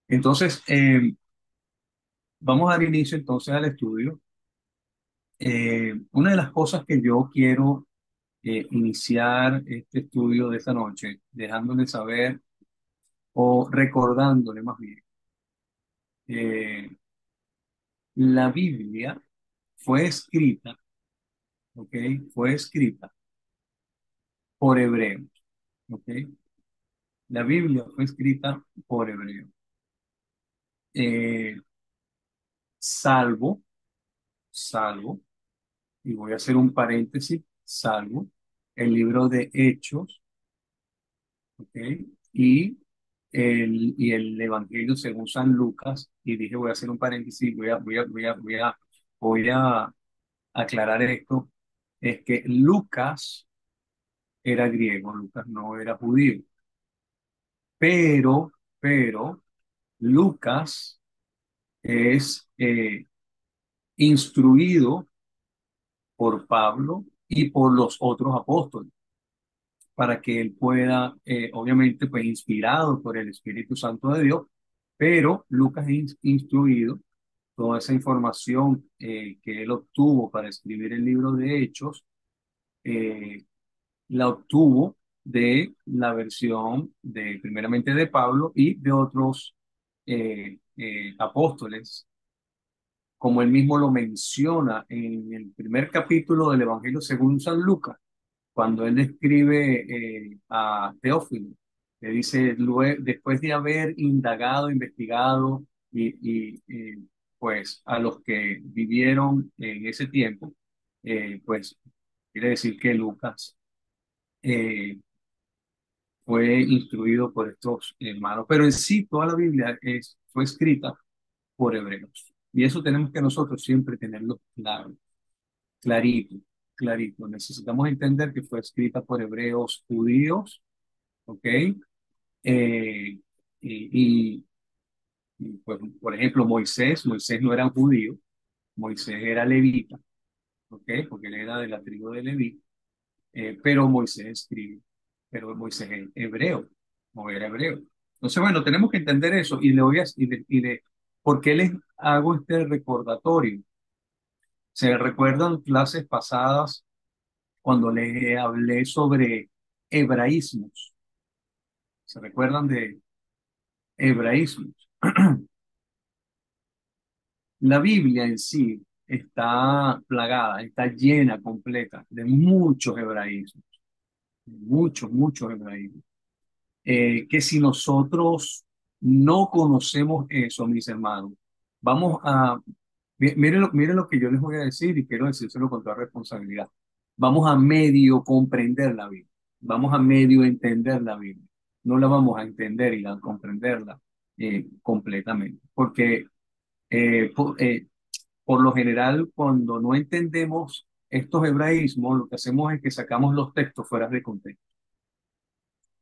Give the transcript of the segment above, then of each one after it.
Entonces, vamos a dar inicio entonces al estudio. Una de las cosas que yo quiero iniciar este estudio de esta noche, dejándole saber o recordándole más bien, eh, la Biblia fue escrita, ¿ok? Fue escrita por hebreos, ¿ok? La Biblia fue escrita por hebreos. Eh, salvo, salvo, y voy a hacer un paréntesis, salvo el libro de Hechos, ¿ok? Y el Evangelio según San Lucas, y dije, voy a hacer un paréntesis, voy a aclarar esto, es que Lucas era griego, Lucas no era judío, pero Lucas es instruido por Pablo y por los otros apóstoles, para que él pueda, obviamente, pues inspirado por el Espíritu Santo de Dios, pero Lucas es instruido, toda esa información que él obtuvo para escribir el libro de Hechos, eh, la obtuvo de la versión de, primeramente de Pablo y de otros apóstoles, como él mismo lo menciona en el primer capítulo del Evangelio según San Lucas cuando él escribe a Teófilo, le dice, después de haber indagado, investigado pues a los que vivieron en ese tiempo, pues quiere decir que Lucas eh, fue instruido por estos hermanos, pero en sí toda la Biblia fue escrita por hebreos. Y eso tenemos que nosotros siempre tenerlo claro, clarito, clarito. Necesitamos entender que fue escrita por hebreos judíos, ¿ok? Y, pues, por ejemplo, Moisés no era un judío, Moisés era levita, ¿ok? Porque él era de la tribu de Leví, pero Moisés escribe, pero Moisés es hebreo, no era hebreo. Entonces, bueno, tenemos que entender eso y le voy a, ¿por qué les hago este recordatorio? ¿Se recuerdan clases pasadas cuando les hablé sobre hebraísmos? ¿Se recuerdan de hebraísmos? La Biblia en sí está plagada, está llena completa de muchos hebraísmos, muchos hebraísmos. Que si nosotros no conocemos eso, mis hermanos, vamos a, miren lo que yo les voy a decir y quiero decírselo con toda responsabilidad. Vamos a medio comprender la Biblia, vamos a medio entender la Biblia. No la vamos a entender y a comprenderla completamente, porque eh, po- eh, por lo general, cuando no entendemos estos hebraísmos, lo que hacemos es que sacamos los textos fuera de contexto,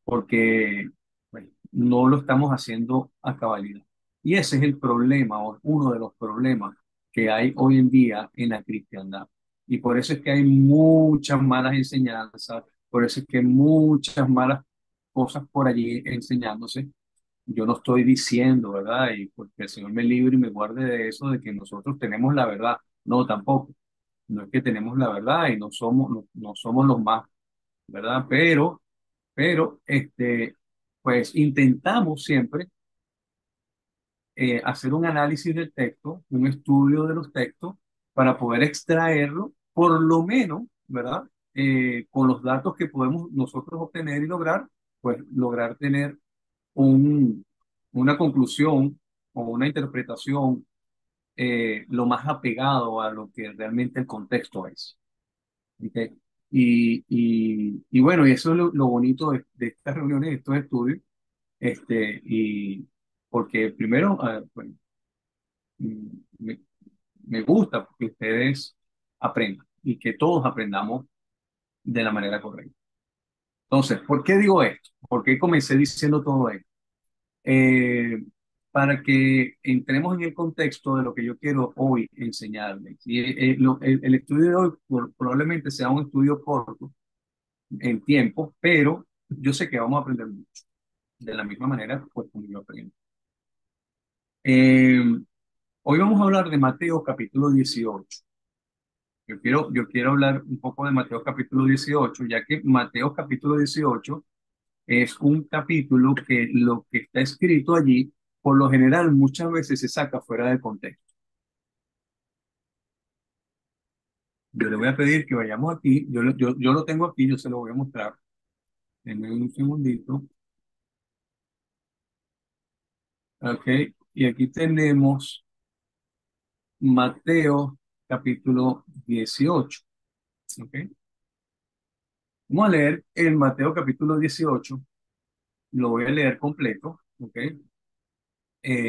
porque bueno, no lo estamos haciendo a cabalidad. Y ese es el problema, o uno de los problemas que hay hoy en día en la cristiandad. Y por eso es que hay muchas malas enseñanzas, por eso es que hay muchas malas cosas por allí enseñándose. Yo no estoy diciendo, ¿verdad? Y porque el Señor me libre y me guarde de eso, de que nosotros tenemos la verdad. No, tampoco. No es que tenemos la verdad y no somos los más, ¿verdad? Pero, pues intentamos siempre hacer un análisis del texto, un estudio de los textos, para poder extraerlo, por lo menos, ¿verdad? Con los datos que podemos nosotros obtener y lograr, pues lograr tener un, una conclusión o una interpretación lo más apegado a lo que realmente el contexto es. ¿Ok? Y bueno, y eso es lo bonito de estas reuniones, de estos estudios, y porque primero, bueno, mm, me, me gusta que ustedes aprendan y que todos aprendamos de la manera correcta. Entonces, ¿por qué digo esto? ¿Por qué comencé diciendo todo esto? eh, para que entremos en el contexto de lo que yo quiero hoy enseñarles. Y el estudio de hoy probablemente sea un estudio corto en tiempo, pero yo sé que vamos a aprender mucho, de la misma manera pues como yo aprendo. Eh, Hoy vamos a hablar de Mateo capítulo 18. Yo quiero hablar un poco de Mateo capítulo 18, ya que Mateo capítulo 18 es un capítulo que lo que está escrito allí, por lo general, muchas veces se saca fuera de contexto. Yo le voy a pedir que vayamos aquí, yo lo tengo aquí, yo se lo voy a mostrar. Denme un segundito. Ok, y aquí tenemos Mateo capítulo 18. Ok, vamos a leer el Mateo capítulo 18. Lo voy a leer completo. Ok,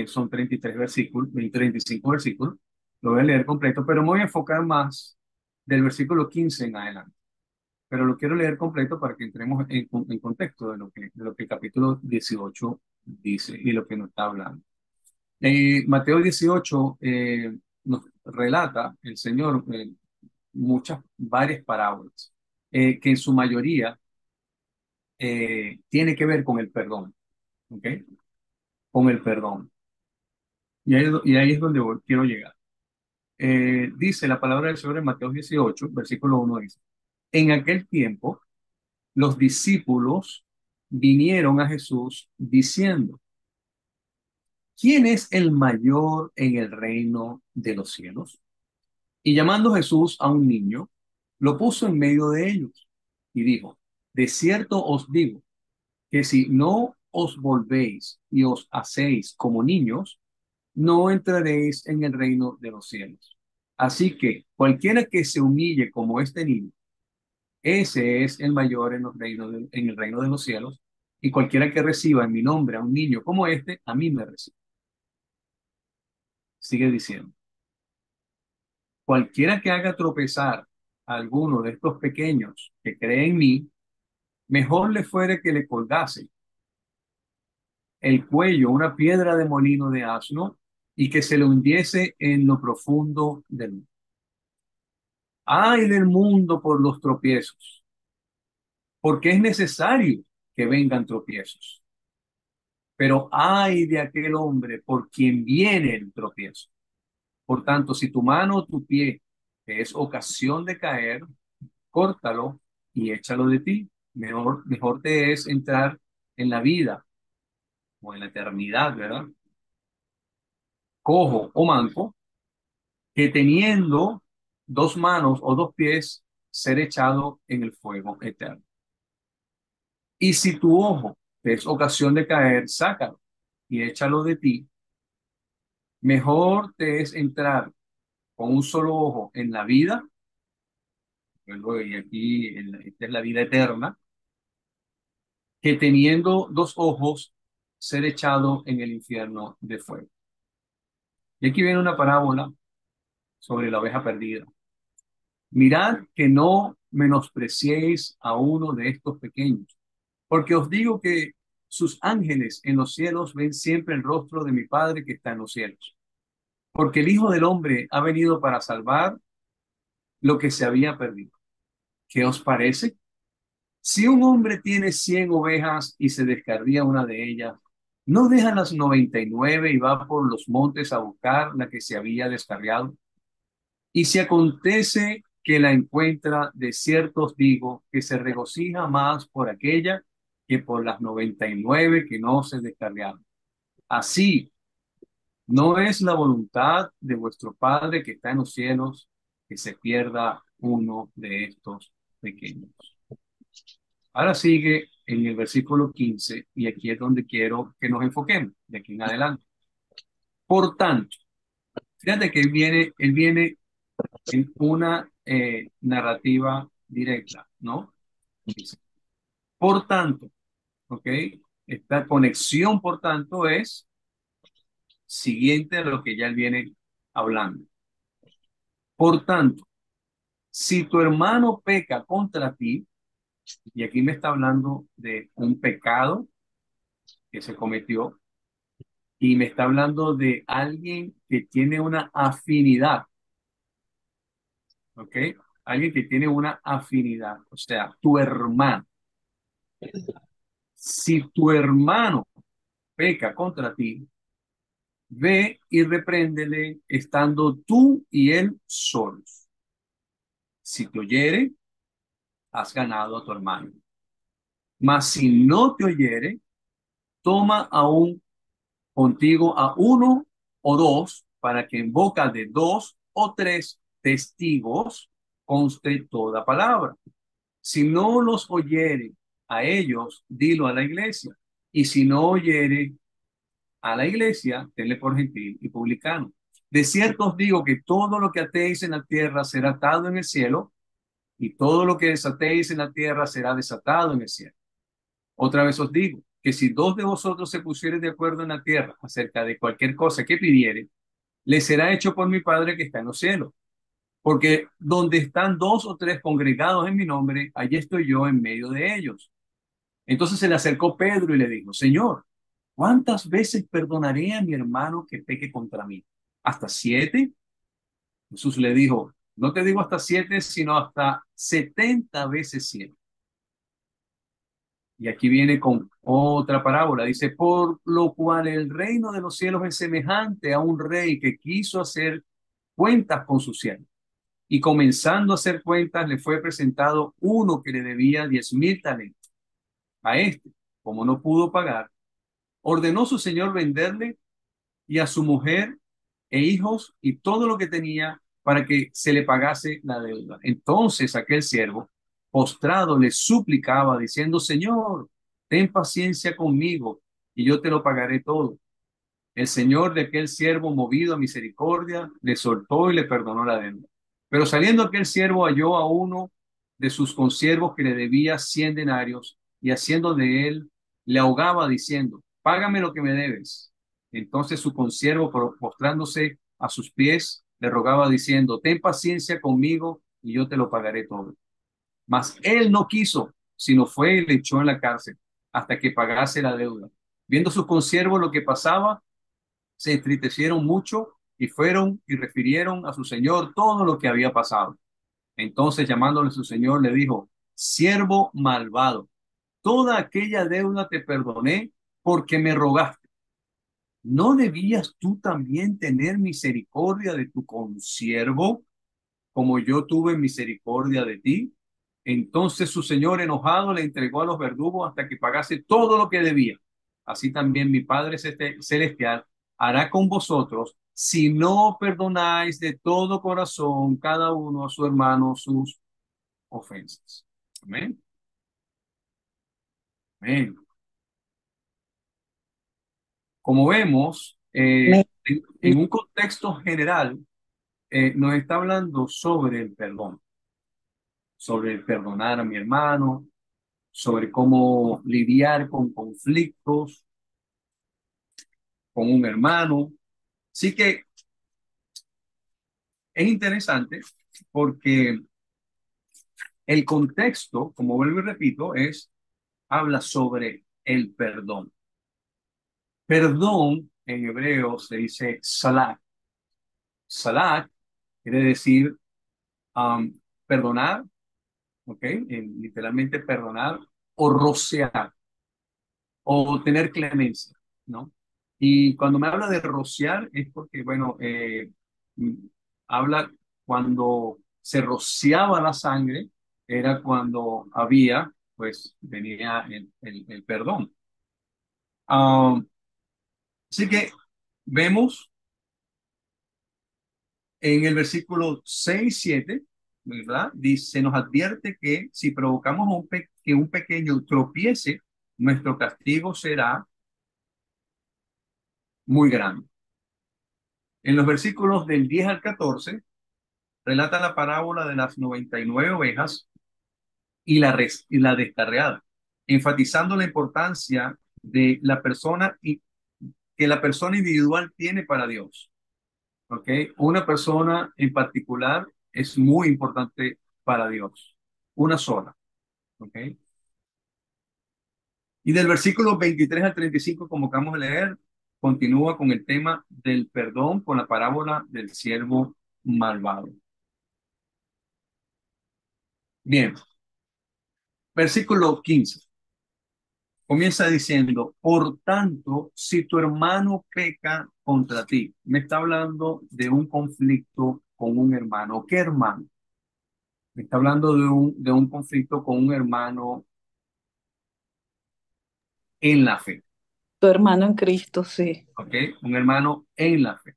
son 33 versículos, 35 versículos. Lo voy a leer completo, pero me voy a enfocar más del versículo 15 en adelante. Pero lo quiero leer completo para que entremos en contexto de lo que el capítulo 18 dice y lo que nos está hablando. Mateo 18 nos relata el Señor varias parábolas, que en su mayoría tiene que ver con el perdón, ¿ok? Con el perdón. Y ahí es donde quiero llegar. Dice la palabra del Señor en Mateo 18, versículo 1 dice, en aquel tiempo los discípulos vinieron a Jesús diciendo, ¿quién es el mayor en el reino de los cielos? Y llamando Jesús a un niño, lo puso en medio de ellos y dijo, de cierto os digo que si no os volvéis y os hacéis como niños, no entraréis en el reino de los cielos. Así que cualquiera que se humille como este niño, ese es el mayor en el reino de los cielos, y cualquiera que reciba en mi nombre a un niño como este, a mí me recibe. Sigue diciendo, cualquiera que haga tropezar a alguno de estos pequeños que cree en mí, mejor le fuere que le colgase el cuello una piedra de molino de asno y que se lo hundiese en lo profundo del mar. Ay del mundo por los tropiezos, porque es necesario que vengan tropiezos. Pero ay de aquel hombre por quien viene el tropiezo. Por tanto, si tu mano o tu pie te es ocasión de caer, córtalo y échalo de ti. Mejor te es entrar en la vida o en la eternidad, ¿verdad? Cojo o manco, que teniendo dos manos o dos pies, ser echado en el fuego eterno. Y si tu ojo te es ocasión de caer, sácalo y échalo de ti. Mejor te es entrar con un solo ojo en la vida, y aquí esta es la vida eterna, que teniendo dos ojos, ser echado en el infierno de fuego. Y aquí viene una parábola sobre la oveja perdida. Mirad que no menospreciéis a uno de estos pequeños, porque os digo que sus ángeles en los cielos ven siempre el rostro de mi Padre que está en los cielos. Porque el Hijo del Hombre ha venido para salvar lo que se había perdido. ¿Qué os parece? Si un hombre tiene 100 ovejas y se descarría una de ellas, ¿no deja las 99 y va por los montes a buscar la que se había descarriado? Y si acontece que la encuentra, de cierto os digo que se regocija más por aquella que por las 99 que no se descarriaron. Así, no es la voluntad de vuestro Padre que está en los cielos que se pierda uno de estos pequeños. Ahora sigue en el versículo 15 y aquí es donde quiero que nos enfoquemos, de aquí en adelante. Por tanto, fíjate que él viene en una narrativa directa, ¿no? Dice, por tanto, ¿ok? Esta conexión, por tanto, es siguiente a lo que ya él viene hablando. Por tanto, si tu hermano peca contra ti, y aquí me está hablando de un pecado que se cometió, y me está hablando de alguien que tiene una afinidad, ¿ok? Alguien que tiene una afinidad, o sea, tu hermano. Si tu hermano peca contra ti, Ve y repréndele estando tú y él solos. Si te oyere, has ganado a tu hermano. Mas si no te oyere, toma aún contigo a uno o dos, para que en boca de dos o tres testigos conste toda palabra. Si no los oyere a ellos, dilo a la iglesia. Y si no oyere a la iglesia, tenle por gentil y publicano. De cierto os digo que todo lo que atéis en la tierra será atado en el cielo, y todo lo que desatéis en la tierra será desatado en el cielo. Otra vez os digo que si dos de vosotros se pusieren de acuerdo en la tierra acerca de cualquier cosa que pidiere, le será hecho por mi Padre que está en los cielos. Porque donde están dos o tres congregados en mi nombre, allí estoy yo en medio de ellos. Entonces se le acercó Pedro y le dijo, Señor, ¿cuántas veces perdonaré a mi hermano que peque contra mí? ¿Hasta siete? Jesús le dijo, no te digo hasta siete, sino hasta 70 veces 7. Y aquí viene con otra parábola. Dice, por lo cual el reino de los cielos es semejante a un rey que quiso hacer cuentas con sus siervos. Y comenzando a hacer cuentas, le fue presentado uno que le debía 10.000 talentos. A este, como no pudo pagar, ordenó su señor venderle y a su mujer e hijos y todo lo que tenía para que se le pagase la deuda. Entonces aquel siervo, postrado, le suplicaba, diciendo, Señor, ten paciencia conmigo y yo te lo pagaré todo. El señor de aquel siervo, movido a misericordia, le soltó y le perdonó la deuda. Pero saliendo aquel siervo halló a uno de sus consiervos que le debía 100 denarios y haciendo de él, le ahogaba diciendo, págame lo que me debes. Entonces su consiervo, postrándose a sus pies, le rogaba diciendo, ten paciencia conmigo y yo te lo pagaré todo. Mas él no quiso, sino fue y le echó en la cárcel hasta que pagase la deuda. Viendo sus consiervos lo que pasaba, se entristecieron mucho y fueron y refirieron a su señor todo lo que había pasado. Entonces, llamándole a su señor, le dijo, siervo malvado, toda aquella deuda te perdoné porque me rogaste. ¿No debías tú también tener misericordia de tu consiervo, como yo tuve misericordia de ti? Entonces su señor enojado le entregó a los verdugos hasta que pagase todo lo que debía. Así también mi Padre Celestial hará con vosotros si no perdonáis de todo corazón cada uno a su hermano sus ofensas. Amén. Amén. Como vemos, Me- en un contexto general, nos está hablando sobre el perdón, sobre el perdonar a mi hermano, sobre cómo lidiar con conflictos con un hermano. Así que es interesante porque el contexto, como vuelvo y repito, habla sobre el perdón. Perdón en hebreo se dice salat. Salat quiere decir um, perdonar, ¿ok? Literalmente perdonar o rociar o tener clemencia, ¿no? Y cuando me habla de rociar es porque, bueno, mm, habla cuando se rociaba la sangre, era cuando había, pues, venía el perdón. Ah, así que vemos en el versículo 6 7, ¿verdad? Dice, nos advierte que si provocamos que un pequeño tropiece, nuestro castigo será muy grande. En los versículos del 10 al 14 relata la parábola de las 99 ovejas y la descarriada, enfatizando la importancia de la persona y que la persona individual tiene para Dios. ¿Ok? Una persona en particular es muy importante para Dios. Una sola. ¿Ok? Y del versículo 23 al 35, como acabamos de leer, continúa con el tema del perdón con la parábola del siervo malvado. Bien, versículo 15. Comienza diciendo, por tanto, si tu hermano peca contra ti, me está hablando de un conflicto con un hermano. ¿Qué hermano? Me está hablando de un conflicto con un hermano en la fe, Tu hermano en Cristo, sí. ¿ok? Un hermano en la fe.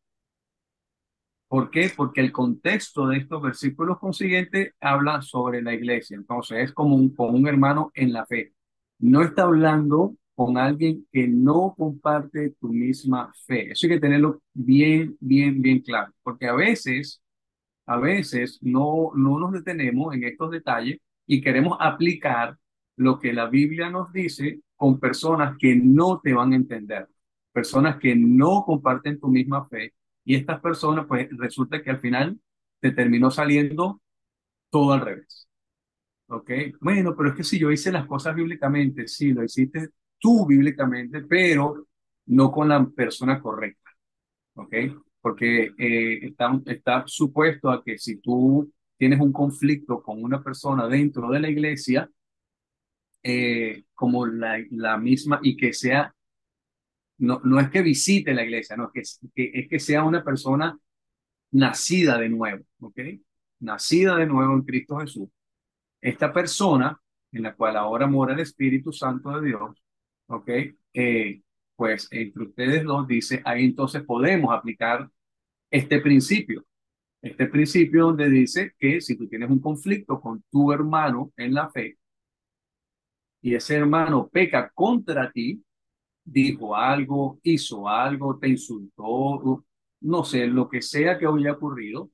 ¿Por qué? Porque el contexto de estos versículos consiguientes habla sobre la iglesia. Entonces es como con un hermano en la fe. No está hablando con alguien que no comparte tu misma fe. Eso hay que tenerlo bien, bien, bien claro. Porque a veces no nos detenemos en estos detalles y queremos aplicar lo que la Biblia nos dice con personas que no te van a entender, personas que no comparten tu misma fe y estas personas pues resulta que al final te terminó saliendo todo al revés, ¿ok? Bueno, pero es que si yo hice las cosas bíblicamente, sí, lo hiciste tú bíblicamente, pero no con la persona correcta. ¿Ok? Porque está supuesto a que si tú tienes un conflicto con una persona dentro de la iglesia, como la misma, y que sea, no es que visite la iglesia, no, es que sea una persona nacida de nuevo, ¿ok? Nacida de nuevo en Cristo Jesús. Esta persona, en la cual ahora mora el Espíritu Santo de Dios, ¿ok? Pues entre ustedes dos dice, ahí entonces podemos aplicar este principio. Este principio donde dice que si tú tienes un conflicto con tu hermano en la fe y ese hermano peca contra ti, dijo algo, hizo algo, te insultó, no sé, lo que sea que haya ocurrido,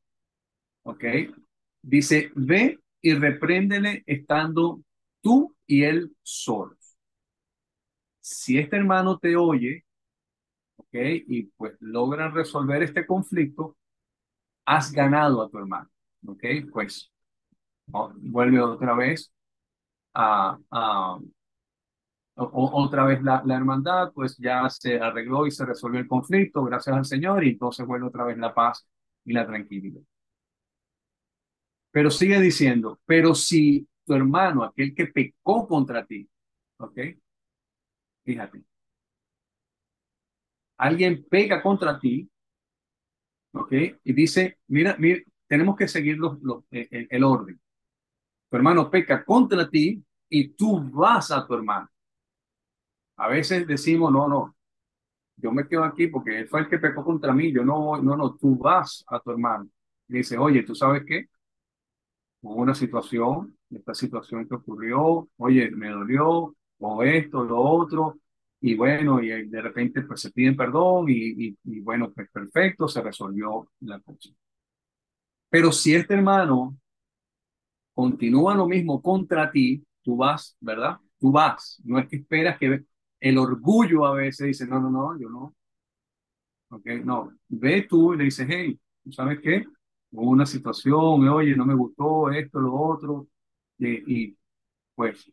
¿ok? Dice, ve y repréndele estando tú y él solos. Si este hermano te oye, ¿ok? Y pues logran resolver este conflicto, has ganado a tu hermano, ¿ok? Pues vuelve otra vez a otra vez la hermandad, pues ya se arregló y se resolvió el conflicto, gracias al Señor, y entonces vuelve otra vez la paz y la tranquilidad. Pero sigue diciendo, pero si tu hermano, aquel que pecó contra ti, ¿ok? Fíjate, alguien peca contra ti, ¿ok? Y dice, mira, mira, tenemos que seguir el orden. Tu hermano peca contra ti y tú vas a tu hermano. A veces decimos, no, no, yo me quedo aquí porque él fue el que pecó contra mí, yo no voy, no, no, tú vas a tu hermano. Y dice, oye, ¿tú sabes qué? Hubo una situación, esta situación que ocurrió, oye, me dolió, o esto, lo otro, y bueno, y de repente pues se piden perdón y bueno, pues perfecto, se resolvió la cosa. Pero si este hermano continúa lo mismo contra ti, tú vas, ¿verdad? Tú vas, no es que esperas que el orgullo a veces dice, no, no, no, yo no. ¿Ok? No, ve tú y le dices, hey, ¿tú sabes qué? Hubo una situación, oye, no me gustó esto, lo otro, y pues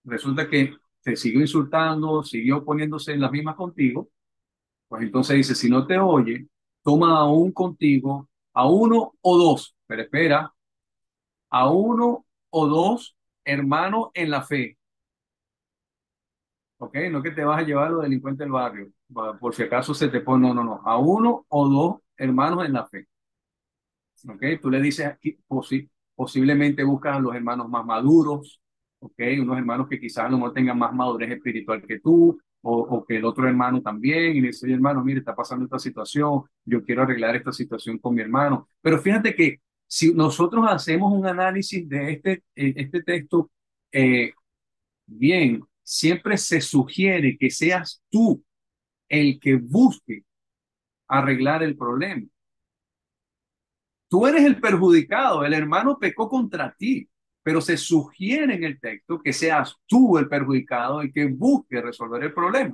resulta que te siguió insultando, siguió poniéndose en las mismas contigo, pues entonces dice, si no te oye, toma aún contigo a uno o dos, pero espera, a uno o dos hermanos en la fe, ¿ok? No que te vas a llevar a los delincuentes del barrio, por si acaso se te pone, no, no, no, a uno o dos hermanos en la fe. ¿Ok? Tú le dices aquí, posiblemente buscas a los hermanos más maduros, ¿ok? Unos hermanos que quizás no tengan más madurez espiritual que tú, o que el otro hermano también, y le dice, "Oye, hermano, mire, está pasando esta situación, yo quiero arreglar esta situación con mi hermano". Pero fíjate que si nosotros hacemos un análisis de este texto, eh, bien, siempre se sugiere que seas tú el que busque arreglar el problema. Tú eres el perjudicado, el hermano pecó contra ti, pero se sugiere en el texto que seas tú el perjudicado y que busques resolver el problema.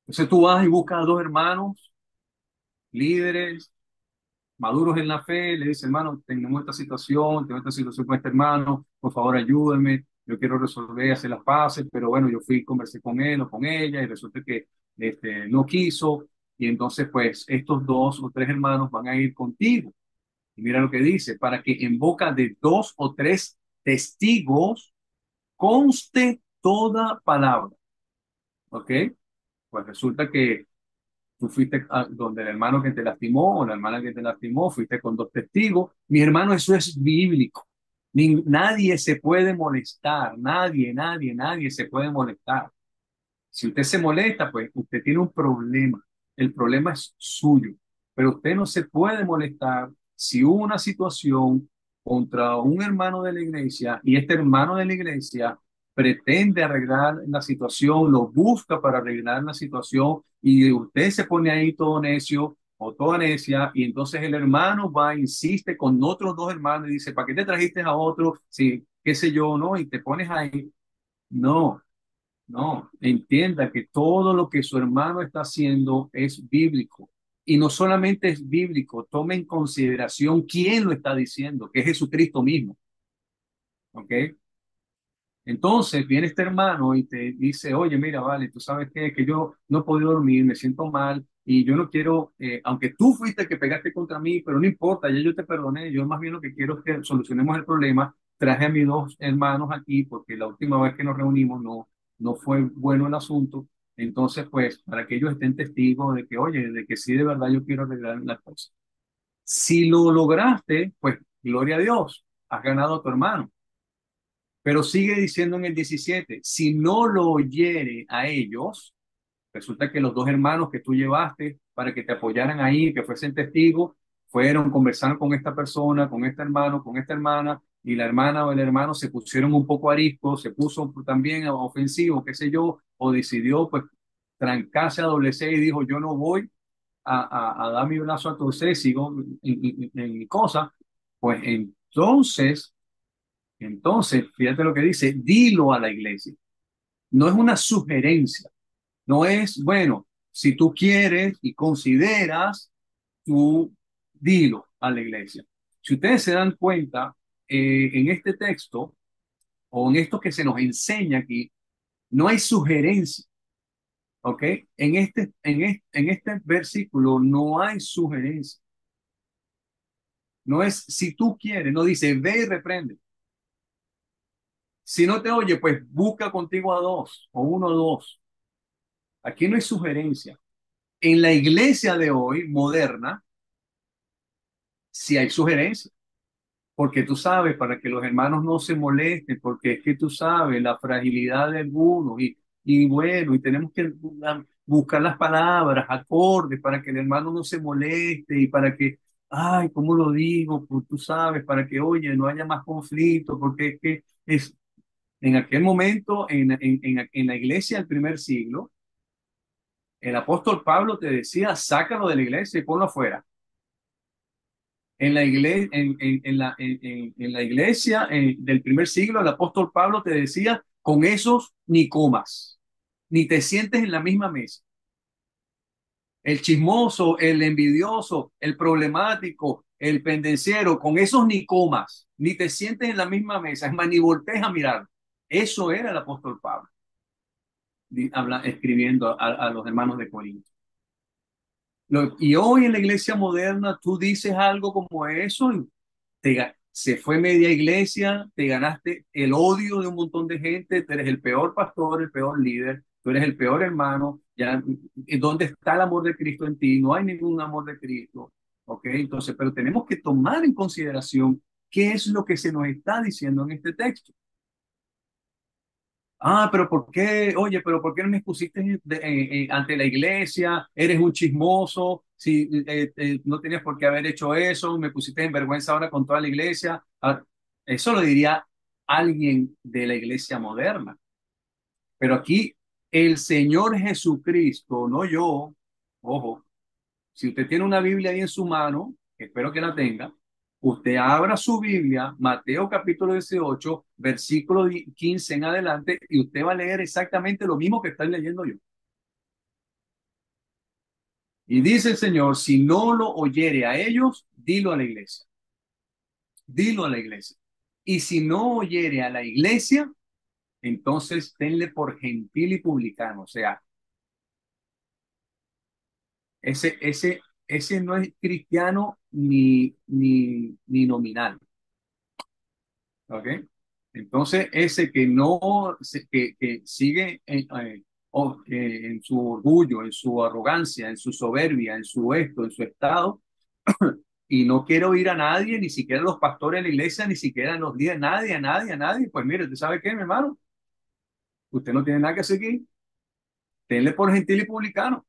Entonces tú vas y buscas a dos hermanos, líderes, maduros en la fe, le dices, hermano, tengo esta situación con este hermano, por favor ayúdeme, yo quiero resolver, hacer las paces, pero bueno, yo fui y conversé con él o con ella y resulta que no quiso, y entonces pues estos dos o tres hermanos van a ir contigo. Y mira lo que dice, para que en boca de dos o tres testigos, conste toda palabra. ¿Ok? Pues resulta que tú fuiste donde el hermano que te lastimó o la hermana que te lastimó, fuiste con dos testigos. Mi hermano, eso es bíblico. Nadie se puede molestar, nadie se puede molestar. Si usted se molesta, pues usted tiene un problema. El problema es suyo. Pero usted no se puede molestar si hubo una situación contra un hermano de la iglesia y este hermano de la iglesia pretende arreglar la situación, lo busca para arreglar la situación y usted se pone ahí todo necio o toda necia y entonces el hermano va, insiste con otros dos hermanos y dice, ¿para qué te trajiste a otro? Sí, qué sé yo, ¿no? Y te pones ahí. No. No, entienda que todo lo que su hermano está haciendo es bíblico. Y no solamente es bíblico, tome en consideración quién lo está diciendo, que es Jesucristo mismo. ¿Ok? Entonces viene este hermano y te dice, oye, mira, vale, tú sabes qué, que yo no he podido dormir, me siento mal y yo no quiero, aunque tú fuiste el que pegaste contra mí, pero no importa, ya yo te perdoné, yo más bien lo que quiero es que solucionemos el problema. Traje a mis dos hermanos aquí porque la última vez que nos reunimos no fue bueno el asunto. Entonces, pues, para que ellos estén testigos de que, oye, de que sí, de verdad yo quiero arreglar las cosas. Si lo lograste, pues, gloria a Dios, has ganado a tu hermano. Pero sigue diciendo en el 17, si no lo oyere a ellos, resulta que los dos hermanos que tú llevaste para que te apoyaran ahí, que fuesen testigos, fueron, conversaron con esta persona, con este hermano, con esta hermana, y la hermana o el hermano se pusieron un poco ariscos, se puso también ofensivo, qué sé yo, o decidió pues trancarse a doble C y dijo, yo no voy a dar mi brazo a torcer, sigo en mi cosa, pues entonces, fíjate lo que dice, dilo a la iglesia. No es una sugerencia, no es, bueno, si tú quieres y consideras, tú dilo a la iglesia. Si ustedes se dan cuenta, en este texto o en esto que se nos enseña aquí, no hay sugerencia, ¿ok? En este versículo no hay sugerencia. No es si tú quieres, no dice ve y reprende. Si no te oye, pues busca contigo a dos o uno o dos. Aquí no hay sugerencia. En la iglesia de hoy, moderna, sí hay sugerencia, porque tú sabes, para que los hermanos no se molesten, porque es que tú sabes la fragilidad de algunos y bueno, y tenemos que buscar las palabras acordes para que el hermano no se moleste y para que, ay, ¿cómo lo digo? Pues tú sabes, para que, oye, no haya más conflicto, porque es que en aquel momento, en la iglesia del primer siglo, el apóstol Pablo te decía, sácalo de la iglesia y ponlo afuera. En la iglesia, en la iglesia del primer siglo, el apóstol Pablo te decía, con esos ni comas, ni te sientes en la misma mesa. El chismoso, el envidioso, el problemático, el pendenciero, con esos ni comas, ni te sientes en la misma mesa, es más, ni voltees a mirar. Eso era el apóstol Pablo, escribiendo a los hermanos de Corinto. Y hoy en la iglesia moderna tú dices algo como eso y se fue media iglesia, te ganaste el odio de un montón de gente, tú eres el peor pastor, el peor líder, tú eres el peor hermano, ya, ¿dónde está el amor de Cristo en ti? No hay ningún amor de Cristo, ¿ok? Entonces, pero tenemos que tomar en consideración qué es lo que se nos está diciendo en este texto. Ah, pero ¿por qué? Oye, pero ¿por qué no me expusiste ante la iglesia? Eres un chismoso, si no tenías por qué haber hecho eso, me pusiste en vergüenza ahora con toda la iglesia. Ah, eso lo diría alguien de la iglesia moderna. Pero aquí el Señor Jesucristo, no yo, ojo, si usted tiene una Biblia ahí en su mano, espero que la tenga, usted abra su Biblia, Mateo capítulo 18, versículo 15 en adelante, y usted va a leer exactamente lo mismo que estoy leyendo yo. Y dice el Señor, si no lo oyere a ellos, dilo a la iglesia. Dilo a la iglesia. Y si no oyere a la iglesia, entonces tenle por gentil y publicano. O sea, ese no es cristiano ni nominal. ¿Ok? Entonces, ese que no, que sigue en su orgullo, en su arrogancia, en su soberbia, en su esto, en su estado, y no quiere oír a nadie, ni siquiera a los pastores de la iglesia, ni siquiera a los líderes, nadie, a nadie, a nadie. Pues mire, ¿usted sabe qué, mi hermano? Usted no tiene nada que seguir. Tenle por gentil y publicano.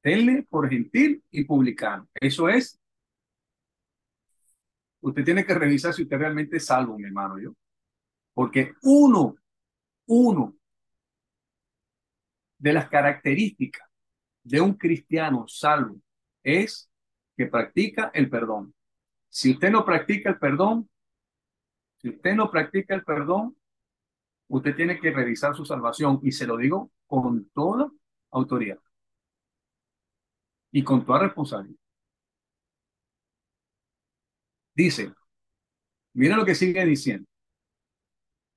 Tenle por gentil y publicano. Eso es, usted tiene que revisar si usted realmente es salvo, mi hermano, yo. Porque uno de las características de un cristiano salvo es que practica el perdón. Si usted no practica el perdón, si usted no practica el perdón, usted tiene que revisar su salvación y se lo digo con toda autoridad y con toda responsabilidad. Dice, mira lo que sigue diciendo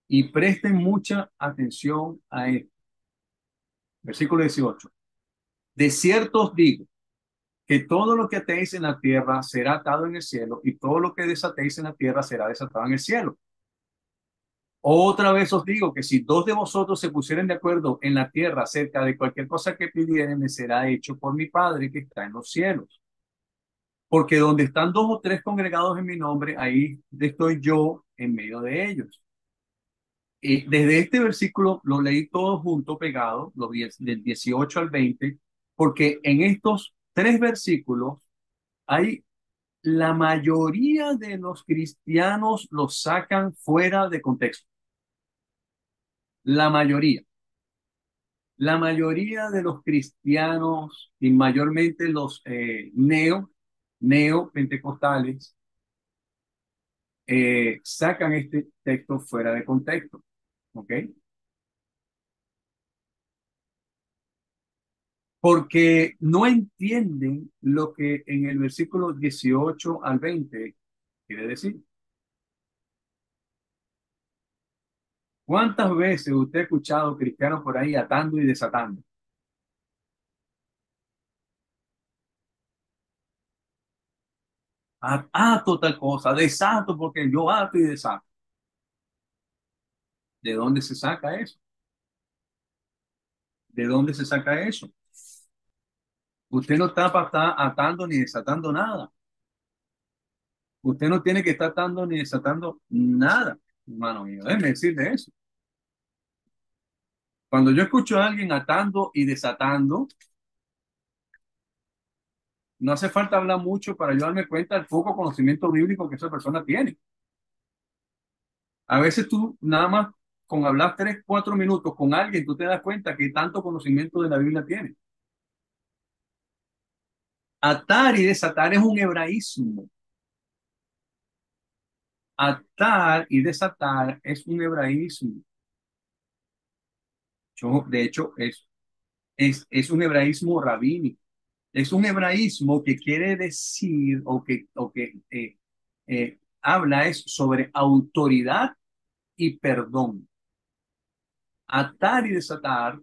y presten mucha atención a esto. Versículo 18. De cierto os digo que todo lo que atéis en la tierra será atado en el cielo y todo lo que desatéis en la tierra será desatado en el cielo. Otra vez os digo que si dos de vosotros se pusieren de acuerdo en la tierra acerca de cualquier cosa que pidieren, me será hecho por mi Padre que está en los cielos. Porque donde están dos o tres congregados en mi nombre, ahí estoy yo en medio de ellos. Y desde este versículo lo leí todo junto, pegado, del 18 al 20, porque en estos tres versículos hay la mayoría de los cristianos los sacan fuera de contexto. La mayoría. La mayoría de los cristianos y mayormente los neopentecostales sacan este texto fuera de contexto, ¿ok? Porque no entienden lo que en el versículo 18 al 20 quiere decir. ¿Cuántas veces usted ha escuchado cristianos por ahí atando y desatando? Ato tal cosa, desato porque yo ato y desato. ¿De dónde se saca eso? ¿De dónde se saca eso? Usted no está para estar atando ni desatando nada. Usted no tiene que estar atando ni desatando nada, hermano mío. Déjeme decirle eso. Cuando yo escucho a alguien atando y desatando, no hace falta hablar mucho para yo darme cuenta del poco conocimiento bíblico que esa persona tiene. A veces tú nada más con hablar 3, 4 minutos con alguien, tú te das cuenta que tanto conocimiento de la Biblia tiene. Atar y desatar es un hebraísmo. Atar y desatar es un hebraísmo. De hecho, es un hebraísmo rabínico. Es un hebraísmo que quiere decir o que habla es sobre autoridad y perdón. Atar y desatar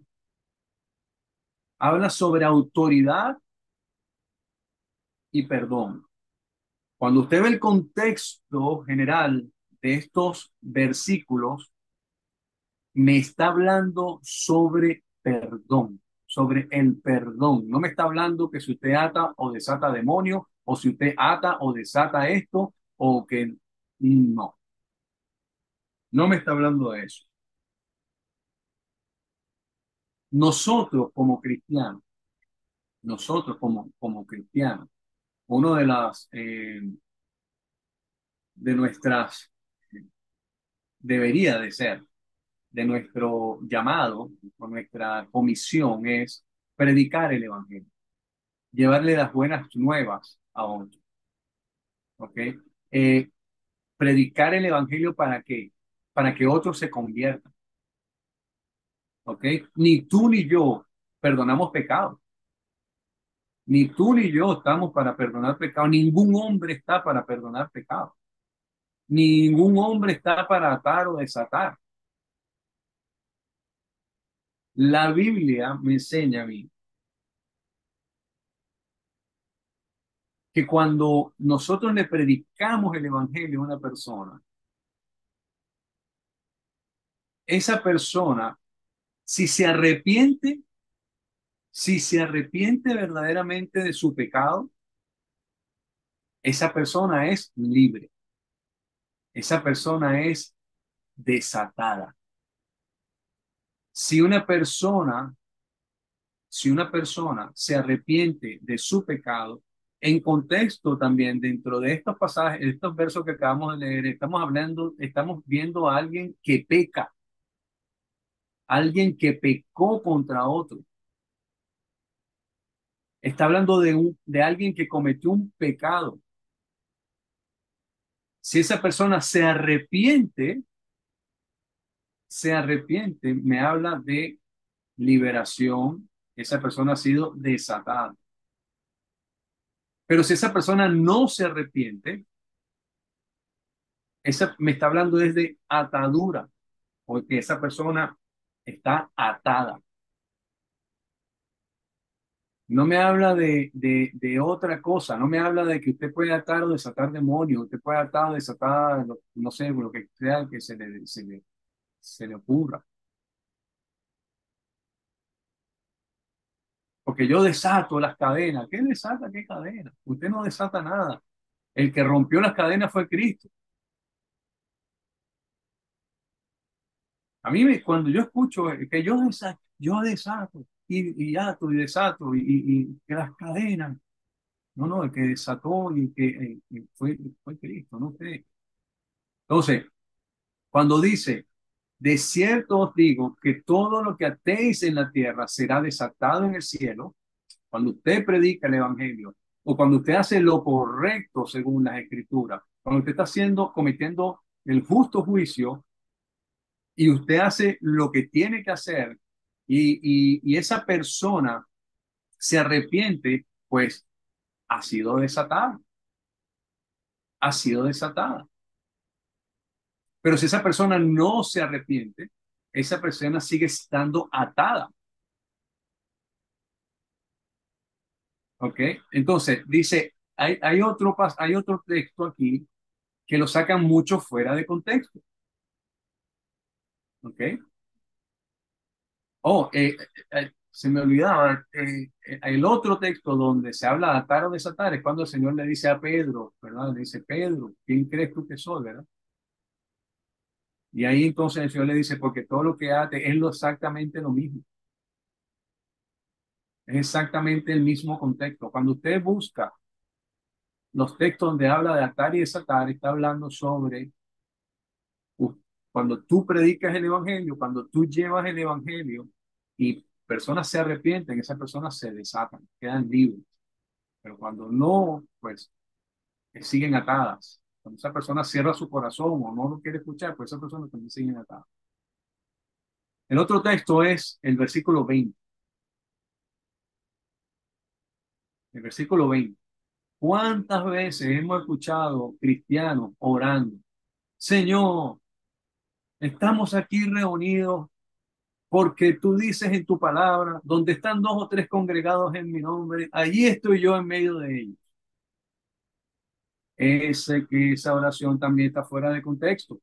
habla sobre autoridad y perdón. Cuando usted ve el contexto general de estos versículos, me está hablando sobre perdón, sobre el perdón. No me está hablando que si usted ata o desata demonios, o si usted ata o desata esto, o que no, no me está hablando de eso. Nosotros como cristianos, nosotros como cristianos, uno de nuestras, debería de ser, de nuestro llamado, o nuestra comisión es predicar el evangelio, llevarle las buenas nuevas a otros, ¿ok? Eh, Predicar el evangelio para qué? Para que otros se conviertan, ¿ok? Ni tú ni yo perdonamos pecados, ni tú ni yo estamos para perdonar pecados, ningún hombre está para perdonar pecados, ningún hombre está para atar o desatar. La Biblia me enseña a mí que cuando nosotros le predicamos el evangelio a una persona, esa persona, si se arrepiente, si se arrepiente verdaderamente de su pecado, esa persona es libre, esa persona es desatada. Si una persona, si una persona se arrepiente de su pecado, en contexto también dentro de estos pasajes, estos versos que acabamos de leer, estamos hablando, estamos viendo a alguien que peca, alguien que pecó contra otro. Está hablando de alguien que cometió un pecado. Si esa persona se arrepiente, me habla de liberación. Esa persona ha sido desatada. Pero si esa persona no se arrepiente, esa me está hablando desde atadura, porque esa persona está atada. No me habla de otra cosa, no me habla de que usted puede atar o desatar demonios, usted puede atar o desatar, no sé, lo que sea que se le ocurra. Porque yo desato las cadenas. ¿Qué desata? ¿Qué cadena? Usted no desata nada. El que rompió las cadenas fue Cristo. A mí, cuando yo escucho que yo desato y ato y desato y que las cadenas, no, no, el que desató y que fue Cristo, no usted. Entonces, cuando dice, de cierto os digo que todo lo que atéis en la tierra será desatado en el cielo, cuando usted predica el evangelio o cuando usted hace lo correcto según las escrituras, cuando usted está cometiendo el justo juicio y usted hace lo que tiene que hacer y esa persona se arrepiente, pues ha sido desatada, ha sido desatada. Pero si esa persona no se arrepiente, esa persona sigue estando atada. ¿Ok? Entonces, dice, hay otro texto aquí que lo sacan mucho fuera de contexto. ¿Ok? Oh, se me olvidaba, el otro texto donde se habla de atar o desatar es cuando el Señor le dice a Pedro, ¿verdad? Le dice, Pedro, ¿quién crees tú que soy, verdad? Y ahí entonces el Señor le dice, porque todo lo que ate es exactamente lo mismo, es exactamente el mismo contexto. Cuando usted busca los textos donde habla de atar y desatar, está hablando sobre uh, cuando tú predicas el Evangelio, cuando tú llevas el Evangelio y personas se arrepienten, esas personas se desatan, quedan libres. Pero cuando no, pues siguen atadas. Cuando esa persona cierra su corazón o no lo quiere escuchar, pues esas personas también siguen atadas. El otro texto es el versículo 20. El versículo 20. ¿Cuántas veces hemos escuchado cristianos orando? Señor, estamos aquí reunidos porque tú dices en tu palabra, donde están dos o tres congregados en mi nombre, allí estoy yo en medio de ellos. Esa oración también está fuera de contexto.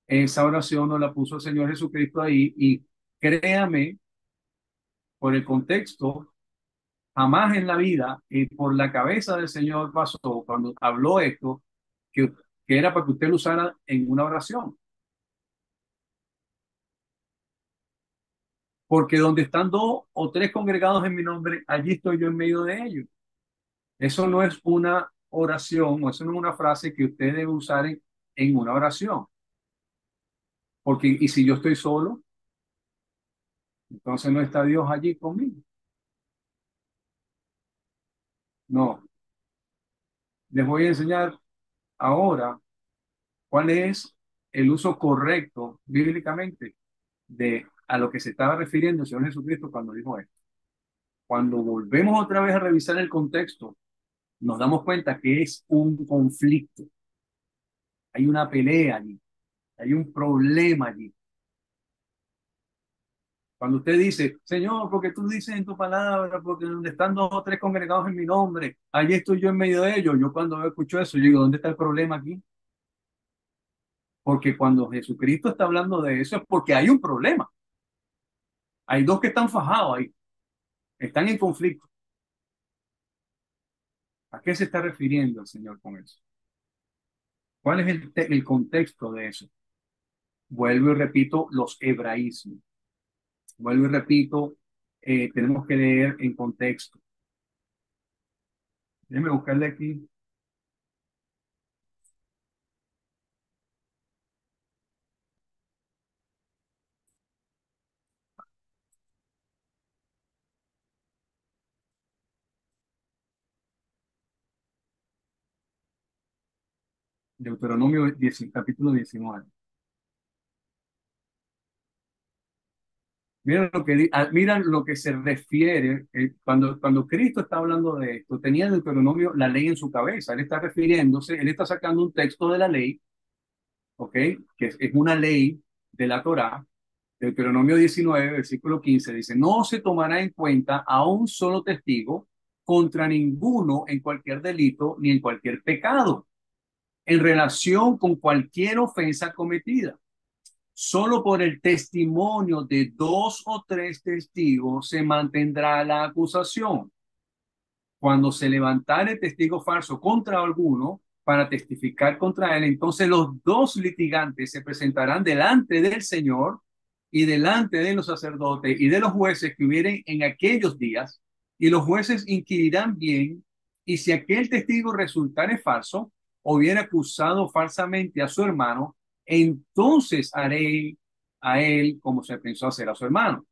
Esa oración nos la puso el Señor Jesucristo ahí y créame, por el contexto, jamás en la vida y por la cabeza del Señor pasó cuando habló esto, que, que era para que usted lo usara en una oración. Porque donde están dos o tres congregados en mi nombre, allí estoy yo en medio de ellos. Eso no es una oración o eso no es una frase que usted debe usar en una oración. Porque, y si yo estoy solo, entonces no está Dios allí conmigo. No, les voy a enseñar ahora cuál es el uso correcto bíblicamente de a lo que se estaba refiriendo el Señor Jesucristo cuando dijo esto. Cuando volvemos otra vez a revisar el contexto, nos damos cuenta que es un conflicto, hay una pelea allí, hay un problema allí. Cuando usted dice, Señor, porque tú dices en tu palabra, porque donde están dos o tres congregados en mi nombre, allí estoy yo en medio de ellos. Yo cuando escucho eso, yo digo, ¿dónde está el problema aquí? Porque cuando Jesucristo está hablando de eso es porque hay un problema. Hay dos que están fajados ahí, están en conflicto. ¿A qué se está refiriendo el Señor con eso? ¿Cuál es el contexto de eso? Vuelvo y repito los hebraísmos. Vuelvo y repito, tenemos que leer en contexto. Déjeme buscarle aquí Deuteronomio 10, capítulo 19. Miran lo que se refiere, cuando Cristo está hablando de esto, tenía Deuteronomio la ley en su cabeza. Él está refiriéndose, él está sacando un texto de la ley, ¿ok? Que es una ley de la Torá. Deuteronomio 19, versículo 15 dice, no se tomará en cuenta a un solo testigo contra ninguno en cualquier delito ni en cualquier pecado, en relación con cualquier ofensa cometida. Solo por el testimonio de dos o tres testigos se mantendrá la acusación. Cuando se levantare testigo falso contra alguno para testificar contra él, entonces los dos litigantes se presentarán delante del Señor y delante de los sacerdotes y de los jueces que hubieren en aquellos días, y los jueces inquirirán bien, y si aquel testigo resultare falso o hubiera acusado falsamente a su hermano, entonces haré a él como se pensó hacer a su hermano.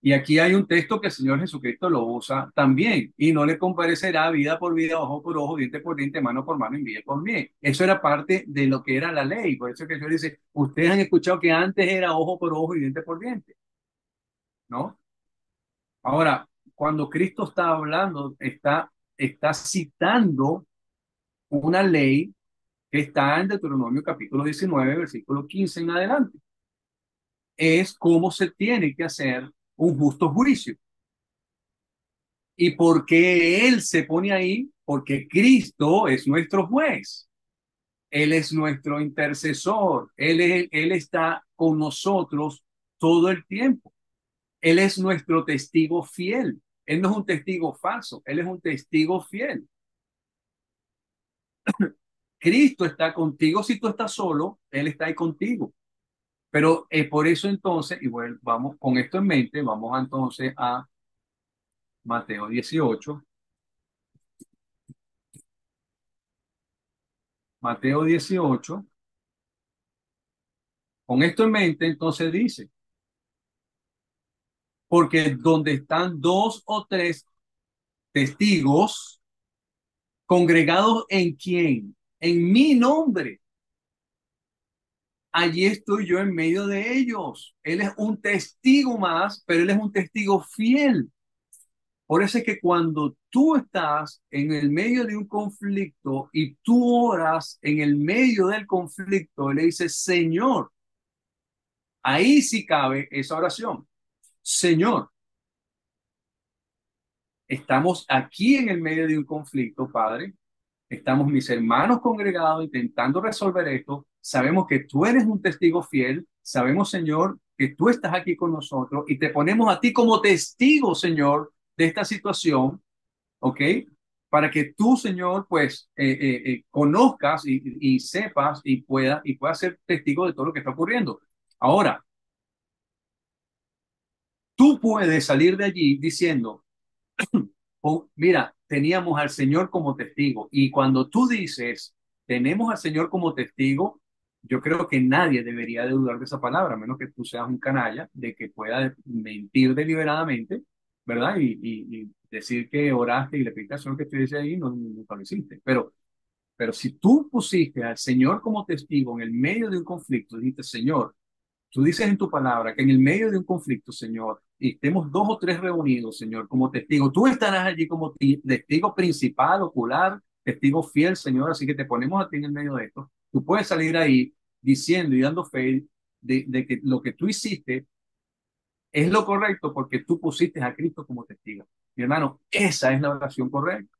Y aquí hay un texto que el Señor Jesucristo lo usa también, y no le comparecerá vida por vida, ojo por ojo, diente por diente, mano por mano, envidia por bien. Eso era parte de lo que era la ley. Por eso que el Señor dice, ustedes han escuchado que antes era ojo por ojo y diente por diente, ¿no? Ahora, cuando Cristo está hablando, está citando una ley que está en Deuteronomio capítulo 19, versículo 15 en adelante. Es cómo se tiene que hacer un justo juicio. ¿Y por qué Él se pone ahí? Porque Cristo es nuestro juez. Él es nuestro intercesor. Él está con nosotros todo el tiempo. Él es nuestro testigo fiel. Él no es un testigo falso. Él es un testigo fiel. Cristo está contigo. Si tú estás solo, Él está ahí contigo. Pero por eso entonces, y bueno, vamos con esto en mente, vamos entonces a Mateo 18. Mateo 18. Con esto en mente, entonces dice, porque donde están dos o tres testigos congregados en quién, en mi nombre, allí estoy yo en medio de ellos. Él es un testigo más, pero él es un testigo fiel. Por eso es que cuando tú estás en el medio de un conflicto y tú oras en el medio del conflicto, le dices, Señor, ahí sí cabe esa oración. Señor, estamos aquí en el medio de un conflicto, Padre. Estamos mis hermanos congregados intentando resolver esto. Sabemos que tú eres un testigo fiel. Sabemos, Señor, que tú estás aquí con nosotros y te ponemos a ti como testigo, Señor, de esta situación, ¿ok? Para que tú, Señor, pues conozcas y sepas y puedas ser testigo de todo lo que está ocurriendo. Ahora, tú puedes salir de allí diciendo, oh, mira, teníamos al Señor como testigo. Y cuando tú dices, tenemos al Señor como testigo, yo creo que nadie debería de dudar de esa palabra, a menos que tú seas un canalla, de que pueda mentir deliberadamente, ¿verdad? Y decir que oraste y le pediste al Señor que estuviese ahí, no, nunca lo hiciste. Pero si tú pusiste al Señor como testigo en el medio de un conflicto, dijiste, Señor, tú dices en tu palabra que en el medio de un conflicto, Señor, y estemos dos o tres reunidos, Señor, como testigo, tú estarás allí como testigo principal, ocular, testigo fiel, Señor, así que te ponemos a ti en el medio de esto. Tú puedes salir ahí diciendo y dando fe de que lo que tú hiciste es lo correcto porque tú pusiste a Cristo como testigo. Mi hermano, esa es la oración correcta.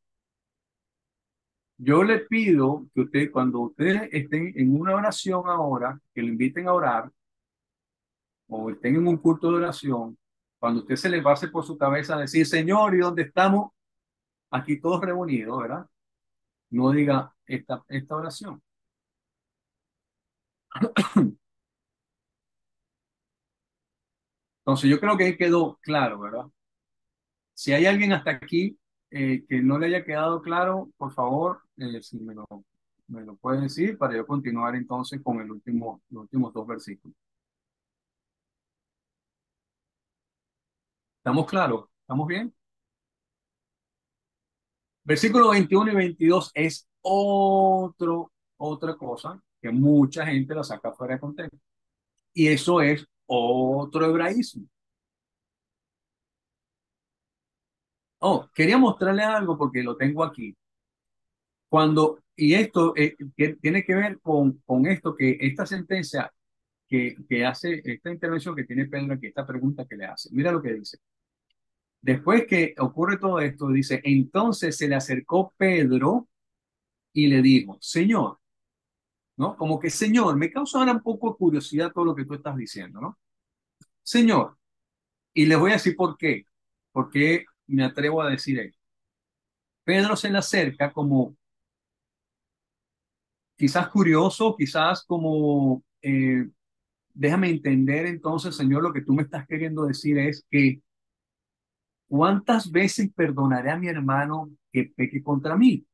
Yo le pido que usted, cuando ustedes estén en una oración ahora, que le inviten a orar, o estén en un culto de oración, cuando usted se le pase por su cabeza decir, Señor, ¿y dónde estamos? Aquí todos reunidos, ¿verdad? No diga esta oración. Entonces, yo creo que ahí quedó claro, ¿verdad? Si hay alguien hasta aquí que no le haya quedado claro, por favor, si me lo puede decir para yo continuar entonces con los últimos dos versículos. ¿Estamos claros? ¿Estamos bien? Versículo 21 y 22 es otra cosa que mucha gente la saca fuera de contexto. Y eso es otro hebraísmo. Oh, quería mostrarles algo porque lo tengo aquí. Y esto que tiene que ver con esto, que esta sentencia que hace, esta intervención que tiene Pedro aquí, esta pregunta que le hace. Mira lo que dice. Después que ocurre todo esto, dice, entonces se le acercó Pedro y le dijo, Señor, ¿no? Como que, Señor, me causa ahora un poco de curiosidad todo lo que tú estás diciendo, ¿no? Señor, y les voy a decir por qué me atrevo a decir esto. Pedro se le acerca como quizás curioso, quizás como, déjame entender entonces, Señor, lo que tú me estás queriendo decir es que ¿cuántas veces perdonaré a mi hermano que peque contra mí?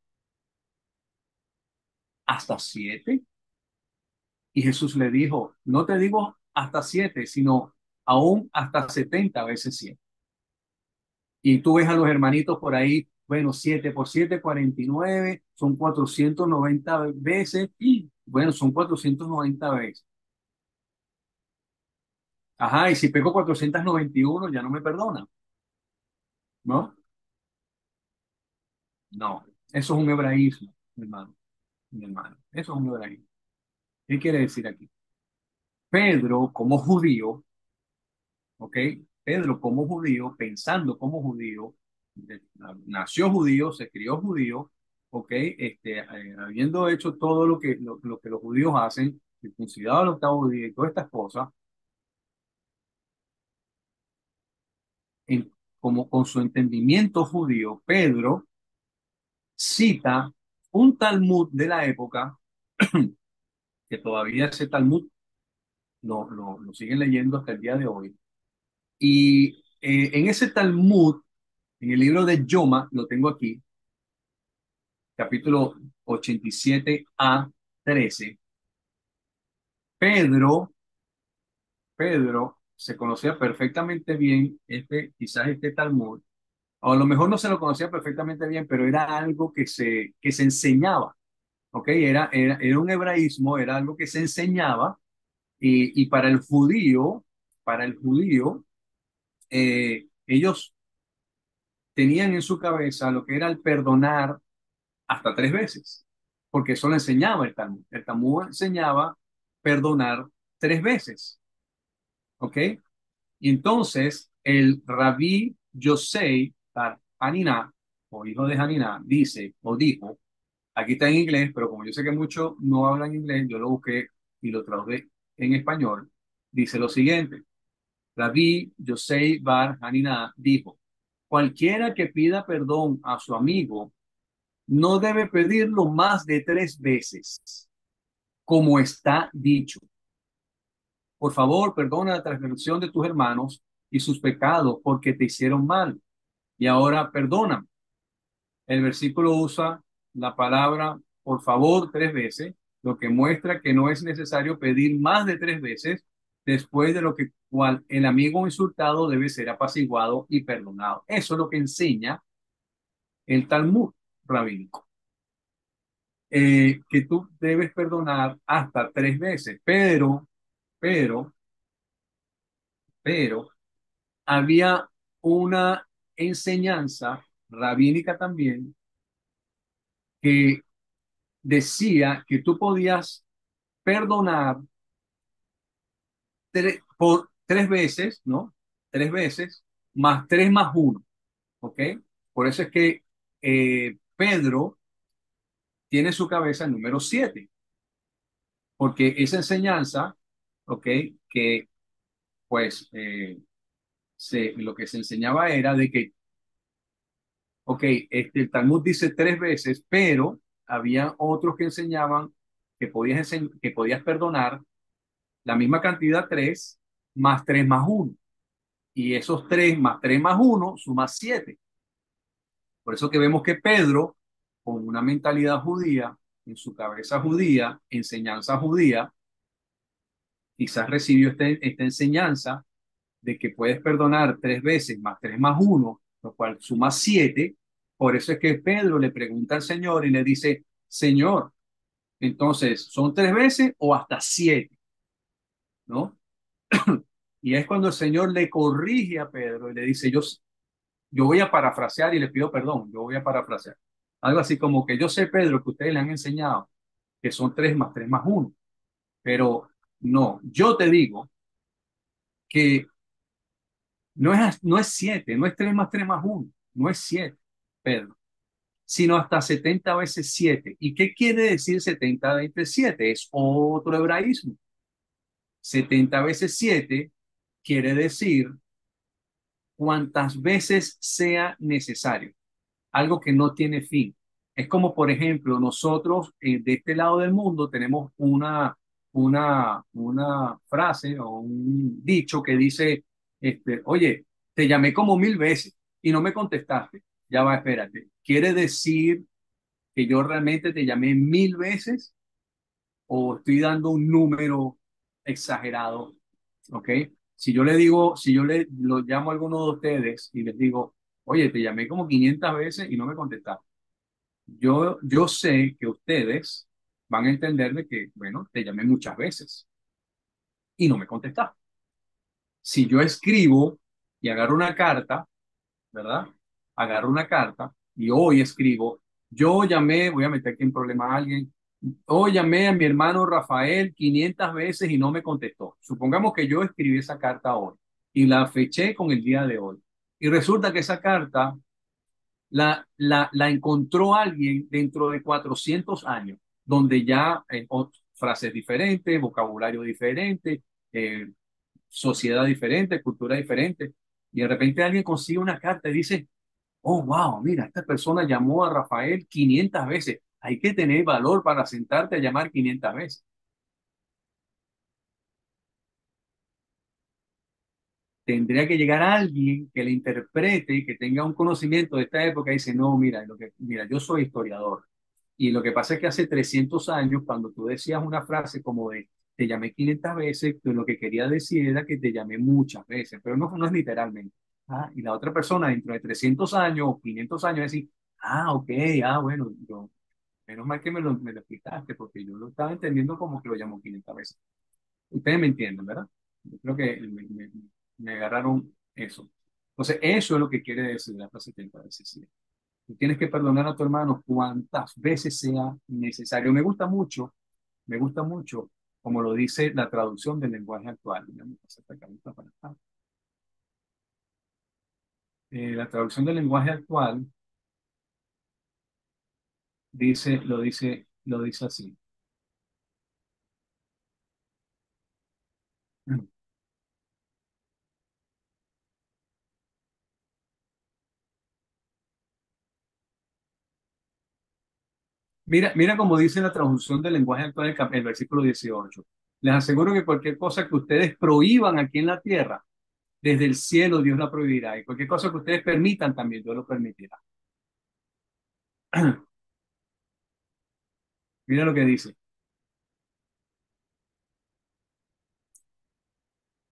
¿Hasta siete? Y Jesús le dijo, no te digo hasta siete, sino aún hasta 70 veces siete. Y tú ves a los hermanitos por ahí, bueno, 7 por 7, 49, son 490 veces, y bueno, son 490 veces. Ajá, y si pego 491 ya no me perdona, ¿no? No, eso es un hebraísmo, mi hermano, eso es un hebraísmo. ¿Qué quiere decir aquí? Pedro, como judío, ¿ok? Pedro, como judío, pensando como judío, nació judío, se crió judío, ¿ok? Habiendo hecho todo lo que los judíos hacen, circuncidado al octavo día y todas estas cosas, en- como con su entendimiento judío, Pedro cita un Talmud de la época, que todavía ese Talmud lo siguen leyendo hasta el día de hoy. Y en ese Talmud, en el libro de Yoma, lo tengo aquí, capítulo 87a 13, Pedro, Pedro se conocía perfectamente bien quizás este Talmud, o a lo mejor no se lo conocía perfectamente bien, pero era algo que se enseñaba, ¿ok? Era un hebraísmo, era algo que se enseñaba, y para el judío, ellos tenían en su cabeza lo que era el perdonar hasta tres veces, porque eso lo enseñaba el Talmud. El Talmud enseñaba perdonar tres veces, ¿ok? Y entonces el rabí Yosei Bar Haniná, o hijo de Haniná, dice o dijo, aquí está en inglés, pero como yo sé que muchos no hablan inglés, yo lo busqué y lo traduje en español, dice lo siguiente, rabí Yosei Bar Haniná dijo, cualquiera que pida perdón a su amigo no debe pedirlo más de tres veces, como está dicho. Por favor, perdona la transgresión de tus hermanos y sus pecados porque te hicieron mal. Y ahora perdona. El versículo usa la palabra por favor tres veces, lo que muestra que no es necesario pedir más de tres veces después de lo que cual el amigo insultado debe ser apaciguado y perdonado. Eso es lo que enseña el Talmud rabínico. Que tú debes perdonar hasta tres veces, pero, pero, había una enseñanza rabínica también que decía que tú podías perdonar por tres veces, ¿no? Tres veces, más tres más uno, ¿ok? Por eso es que Pedro tiene su cabeza el número 7, porque esa enseñanza, ¿ok? Que pues lo que se enseñaba era de que, ok, el Talmud dice 3 veces, pero había otros que enseñaban que podías perdonar la misma cantidad 3 más 3 más uno. Y esos 3 más 3 más uno suma 7. Por eso que vemos que Pedro, con una mentalidad judía, en su cabeza judía, enseñanza judía, quizás recibió esta enseñanza de que puedes perdonar 3 veces más 3 más uno, lo cual suma 7. Por eso es que Pedro le pregunta al Señor y le dice, Señor, entonces, ¿son 3 veces o hasta 7? ¿No? Y es cuando el Señor le corrige a Pedro y le dice, yo voy a parafrasear y le pido perdón, yo voy a parafrasear. Algo así como que yo sé, Pedro, que ustedes le han enseñado que son 3 más 3 más uno, pero no, yo te digo que no es 7, no es 3 más 3 más uno, no es 7, Pedro, sino hasta 70 veces 7. ¿Y qué quiere decir 70 veces 7? Es otro hebraísmo. 70 veces 7 quiere decir cuantas veces sea necesario, algo que no tiene fin. Es como, por ejemplo, nosotros de este lado del mundo tenemos una frase o un dicho que dice, oye, te llamé como 1000 veces y no me contestaste. Ya va, espérate. ¿Quiere decir que yo realmente te llamé 1000 veces o estoy dando un número exagerado? ¿Ok? Si yo lo llamo a alguno de ustedes y les digo, oye, te llamé como 500 veces y no me contestaste. Yo sé que ustedes van a entender de que, bueno, te llamé muchas veces y no me contestaste. Si yo escribo y agarro una carta, ¿verdad? Agarro una carta y hoy escribo, yo llamé, voy a meter aquí en problema a alguien, hoy llamé a mi hermano Rafael 500 veces y no me contestó. Supongamos que yo escribí esa carta hoy y la feché con el día de hoy. Y resulta que esa carta la encontró alguien dentro de 400 años, donde ya frases diferentes, vocabulario diferente, eh, sociedad diferente, cultura diferente, y de repente alguien consigue una carta y dice, oh, wow, mira, esta persona llamó a Rafael 500 veces. Hay que tener valor para sentarte a llamar 500 veces. Tendría que llegar alguien que le interprete, que tenga un conocimiento de esta época y dice, no, mira, yo soy historiador. Y lo que pasa es que hace 300 años, cuando tú decías una frase como de, te llamé 500 veces, tú lo que quería decir era que te llamé muchas veces, pero no es literalmente. Y la otra persona dentro de 300 años o 500 años decir, ok, bueno, menos mal que me lo explicaste, porque yo lo estaba entendiendo como que lo llamó 500 veces. Ustedes me entienden, ¿verdad? Yo creo que me agarraron eso. Entonces, eso es lo que quiere decir la frase 70 veces. Sí. Tú tienes que perdonar a tu hermano cuantas veces sea necesario. Me gusta mucho, como lo dice la traducción del lenguaje actual. Déjame pasar esta carita para acá. La traducción del lenguaje actual lo dice así. Mira cómo dice la traducción del lenguaje actual el versículo 18. Les aseguro que cualquier cosa que ustedes prohíban aquí en la tierra, desde el cielo Dios la prohibirá. Y cualquier cosa que ustedes permitan también Dios lo permitirá. Mira lo que dice.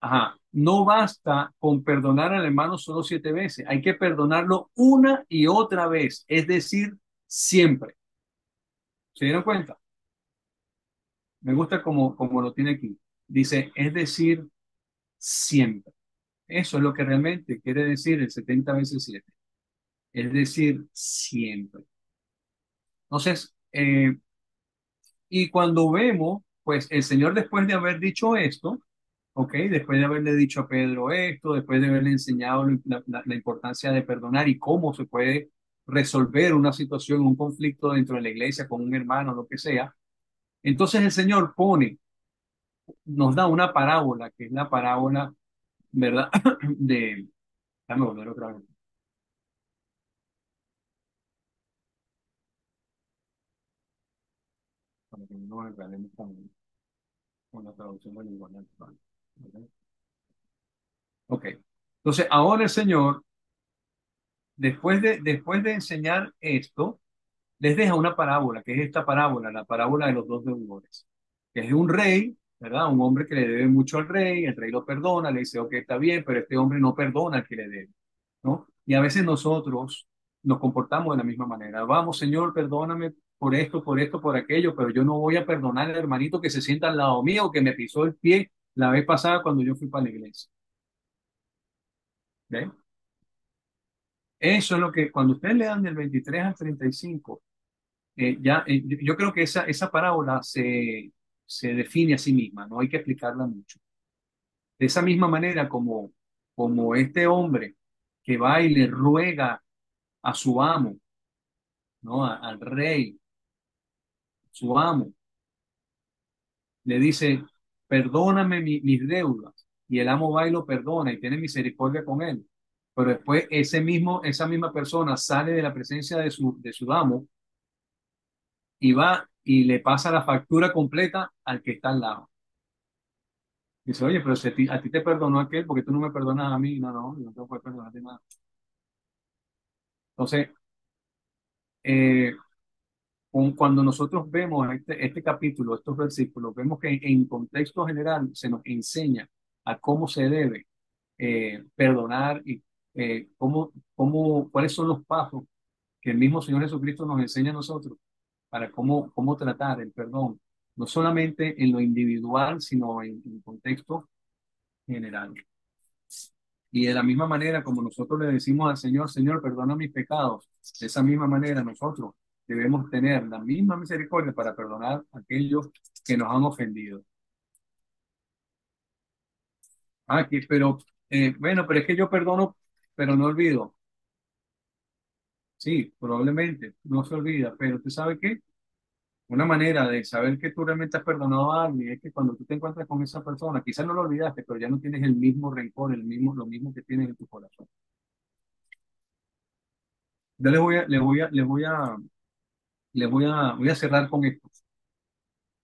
Ajá. No basta con perdonar al hermano solo 7 veces. Hay que perdonarlo una y otra vez. Es decir, siempre. ¿Se dieron cuenta? Me gusta como lo tiene aquí. Dice, es decir, siempre. Eso es lo que realmente quiere decir el 70 veces 7. Es decir, siempre. Entonces, y cuando vemos, pues el Señor después de haber dicho esto, ¿ok? Después de haberle dicho a Pedro esto, después de haberle enseñado la importancia de perdonar y cómo se puede resolver una situación, un conflicto dentro de la iglesia con un hermano, lo que sea. Entonces el Señor nos da una parábola, que es la parábola, ¿verdad? De, déjame volver otra vez, para que no me enredemos con la traducción del lenguaje actual. ¿Ok? Ok. Entonces, ahora el Señor, después de enseñar esto, les deja una parábola, que es esta parábola, la parábola de los dos deudores, que es de un rey, ¿verdad? Un hombre que le debe mucho al rey, el rey lo perdona, le dice, ok, está bien, pero este hombre no perdona al que le debe, ¿no? Y a veces nosotros nos comportamos de la misma manera. Vamos, Señor, perdóname por esto, por aquello, pero yo no voy a perdonar al hermanito que se sienta al lado mío, que me pisó el pie la vez pasada cuando yo fui para la iglesia. ¿Ve? Eso es lo que, cuando ustedes le dan del 23 al 35, yo creo que esa parábola se define a sí misma, no hay que explicarla mucho. De esa misma manera como este hombre que va y le ruega a su amo, ¿no? Al rey, su amo, le dice, perdóname mis deudas, y el amo va y lo perdona y tiene misericordia con él. Pero después esa misma persona sale de la presencia de su amo y va y le pasa la factura completa al que está al lado. Dice, oye, pero si a ti te perdonó aquel, porque tú no me perdonas a mí? No, no, yo no te puedo perdonarte nada. Entonces, eh, cuando nosotros vemos este capítulo, estos versículos, vemos que en contexto general se nos enseña a cómo se debe perdonar y cuáles son los pasos que el mismo Señor Jesucristo nos enseña a nosotros para cómo tratar el perdón, no solamente en lo individual, sino en contexto general. Y de la misma manera como nosotros le decimos al Señor, Señor, perdona mis pecados, de esa misma manera nosotros debemos tener la misma misericordia para perdonar a aquellos que nos han ofendido. Bueno, pero es que yo perdono, pero no olvido. Sí, probablemente no se olvida, pero ¿usted sabe qué? Una manera de saber que tú realmente has perdonado a alguien es que cuando tú te encuentras con esa persona, quizás no lo olvidaste, pero ya no tienes el mismo rencor, lo mismo que tienes en tu corazón. Yo voy a cerrar con esto.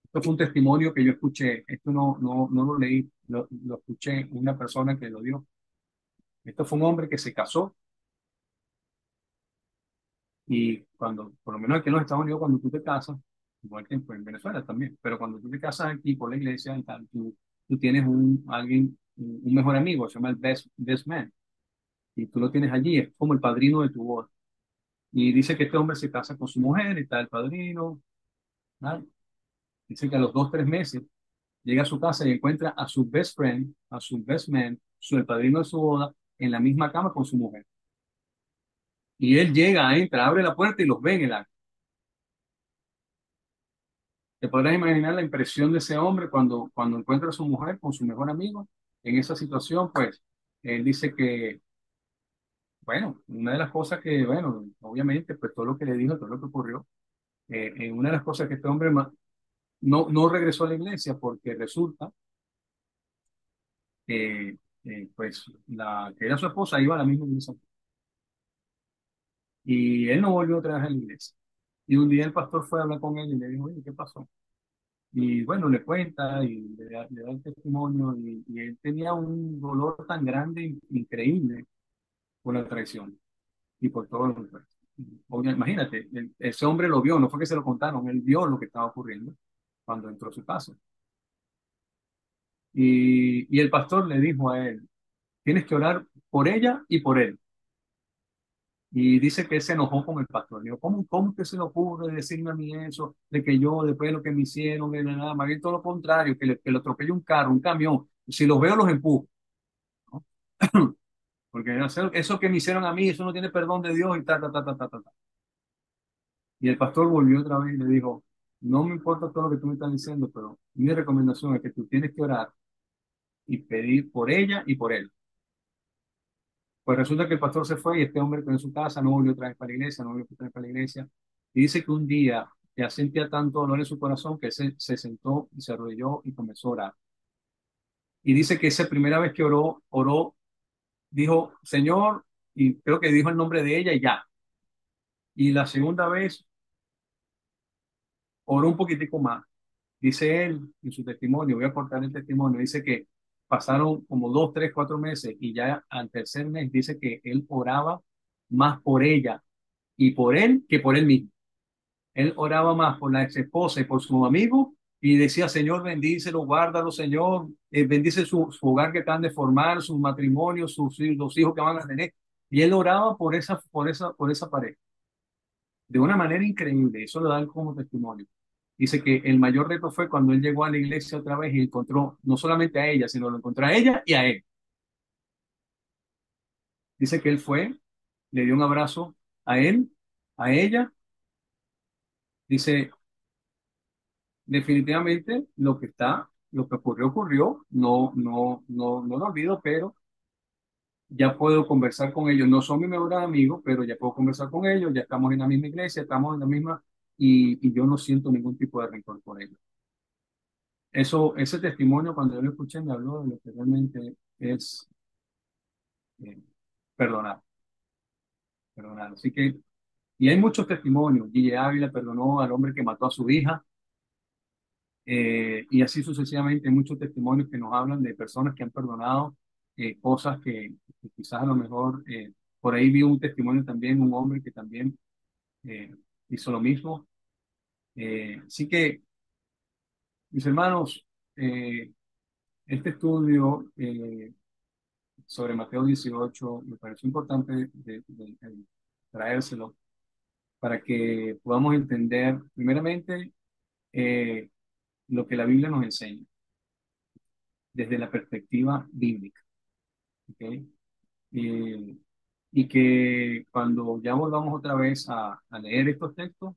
Esto fue un testimonio que yo escuché. Esto no lo leí, lo escuché una persona que lo dio. Esto fue un hombre que se casó y por lo menos aquí en los Estados Unidos, cuando tú te casas, igual que en Venezuela también, pero cuando tú te casas aquí por la iglesia y tal, tú tienes un mejor amigo, se llama el best man, y tú lo tienes allí, es como el padrino de tu boda. Y dice que este hombre se casa con su mujer y está el padrino, ¿vale? Dice que a los 2, 3 meses llega a su casa y encuentra a su best friend, a su best man, el padrino de su boda, en la misma cama con su mujer. Y él llega, entra, abre la puerta y los ve en el acto. Te podrás imaginar la impresión de ese hombre cuando encuentra a su mujer con su mejor amigo en esa situación, pues él dice que, bueno, una de las cosas que, bueno, obviamente, pues todo lo que le dijo, todo lo que ocurrió, una de las cosas que este hombre no regresó a la iglesia porque resulta que, pues, la que era su esposa iba a la misma iglesia. Y él no volvió otra vez a la iglesia. Y un día el pastor fue a hablar con él y le dijo, oye, ¿qué pasó? Y bueno, le cuenta y le da el testimonio y él tenía un dolor tan grande, increíble, por la traición y por todo lo que fue. Imagínate, ese hombre lo vio, no fue que se lo contaron, él vio lo que estaba ocurriendo cuando entró a su casa. Y el pastor le dijo a él, tienes que orar por ella y por él. Y dice que él se enojó con el pastor. Le dijo, ¿cómo que se le ocurre decirme a mí eso? De que yo, después de lo que me hicieron, de nada, más bien todo lo contrario, que le atropelle un carro, un camión. Si los veo, los empujo, ¿no? Porque eso que me hicieron a mí, eso no tiene perdón de Dios y ta, ta, ta, ta, ta, ta, ta. Y el pastor volvió otra vez y le dijo, no me importa todo lo que tú me estás diciendo, pero mi recomendación es que tú tienes que orar y pedir por ella y por él. Pues resulta que el pastor se fue y este hombre quedó en su casa, no volvió otra vez para la iglesia, no volvió otra vez para la iglesia. Y dice que un día ya sentía tanto dolor en su corazón que se sentó y se arrodilló y comenzó a orar. Y dice que esa primera vez que oró, dijo, Señor, y creo que dijo el nombre de ella y ya. Y la segunda vez oró un poquitico más. Dice él en su testimonio, voy a aportar el testimonio, dice que pasaron como 2, 3, 4 meses y ya al tercer mes dice que él oraba más por ella y por él que por él mismo. Él oraba más por la ex esposa y por su amigo y decía, Señor, bendícelo, guárdalo, Señor, bendice su hogar que están de formar, su matrimonio, los hijos que van a tener. Y él oraba por esa pareja de una manera increíble. Eso lo dan como testimonio. Dice que el mayor reto fue cuando él llegó a la iglesia otra vez y encontró no solamente a ella, sino lo encontró a ella y a él. Dice que él fue, le dio un abrazo a él, a ella. Dice, definitivamente lo que ocurrió, ocurrió. No, no, no, no lo olvido, pero ya puedo conversar con ellos. No son mi mejor amigo, pero ya puedo conversar con ellos. Ya estamos en la misma iglesia, estamos en la misma y yo no siento ningún tipo de rencor por ellos. Ese testimonio, cuando yo lo escuché, me habló de lo que realmente es eh, perdonar, perdonar. Así que, y hay muchos testimonios. Guille Ávila perdonó al hombre que mató a su hija, y así sucesivamente. Hay muchos testimonios que nos hablan de personas que han perdonado cosas que quizás a lo mejor, por ahí vi un testimonio también, un hombre que también eh, hizo lo mismo. Así que, mis hermanos, este estudio sobre Mateo 18 me pareció importante de traérselo para que podamos entender primeramente eh, lo que la Biblia nos enseña desde la perspectiva bíblica. ¿Ok? Eh, y que cuando ya volvamos otra vez a leer estos textos,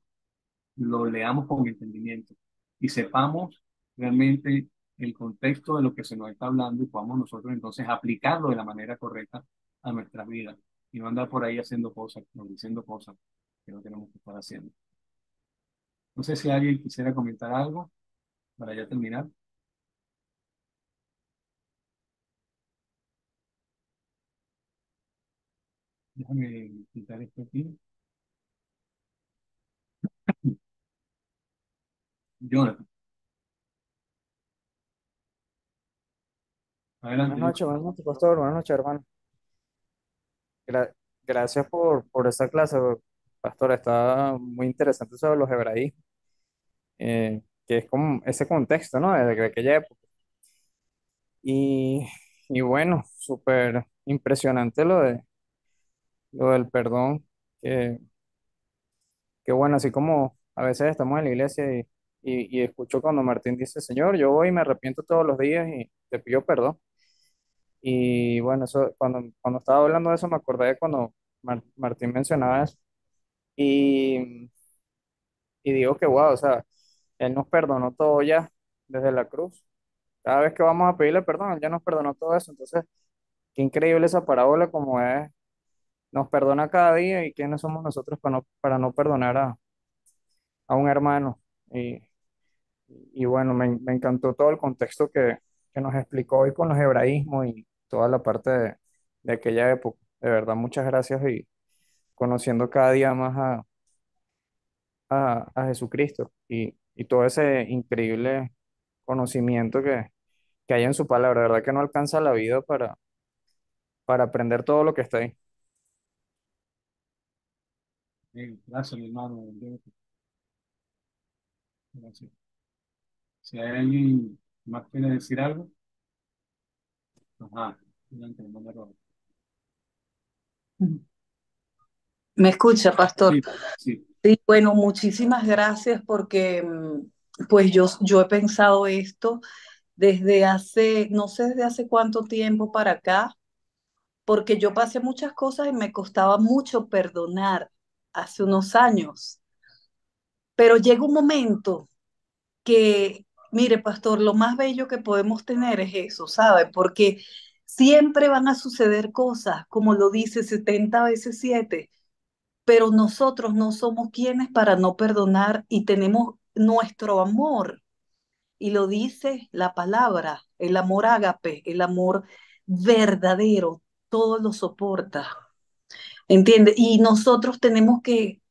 lo leamos con entendimiento y sepamos realmente el contexto de lo que se nos está hablando y podamos nosotros entonces aplicarlo de la manera correcta a nuestras vidas y no andar por ahí haciendo cosas o diciendo cosas que no tenemos que estar haciendo. No sé si alguien quisiera comentar algo para ya terminar. Déjame quitar esto aquí. Jonathan, adelante, Jonathan. Buenas noches, pastor. Buenas noches, hermano. Gra- Gracias por esta clase, pastor. Está muy interesante sobre los hebraísmos, que es como ese contexto, ¿no? De aquella época. Y, y bueno, súper impresionante lo del perdón, que, que bueno, así como a veces estamos en la iglesia y escucho cuando Martín dice, Señor, yo voy y me arrepiento todos los días y te pido perdón. Y bueno, eso, cuando estaba hablando de eso me acordé de cuando Martín mencionaba eso. Y, y digo que, wow, o sea, Él nos perdonó todo ya desde la cruz. Cada vez que vamos a pedirle perdón, Él ya nos perdonó todo eso. Entonces, qué increíble esa parábola como es, nos perdona cada día y quiénes somos nosotros para no perdonar a un hermano. Y, y bueno, me encantó todo el contexto que nos explicó hoy con los hebraísmos y toda la parte de aquella época. De verdad, muchas gracias y conociendo cada día más a Jesucristo y todo ese increíble conocimiento que hay en su palabra. De verdad que no alcanza la vida para aprender todo lo que está ahí. Gracias, mi hermano. Jonathan. Gracias. Si hay alguien más que quiere decir algo, ajá, adelante, hermano Robert. ¿Me escucha, pastor? Sí, sí. Sí, bueno, muchísimas gracias porque pues yo he pensado esto desde hace, no sé desde hace cuánto tiempo para acá, porque yo pasé muchas cosas y me costaba mucho perdonar hace unos años, pero llega un momento que, mire, pastor, lo más bello que podemos tener es eso, ¿sabe? Porque siempre van a suceder cosas, como lo dice 70 veces 7, pero nosotros no somos quienes para no perdonar y tenemos nuestro amor. Y lo dice la palabra, el amor ágape, el amor verdadero, todo lo soporta. ¿Entiendes? Y nosotros tenemos que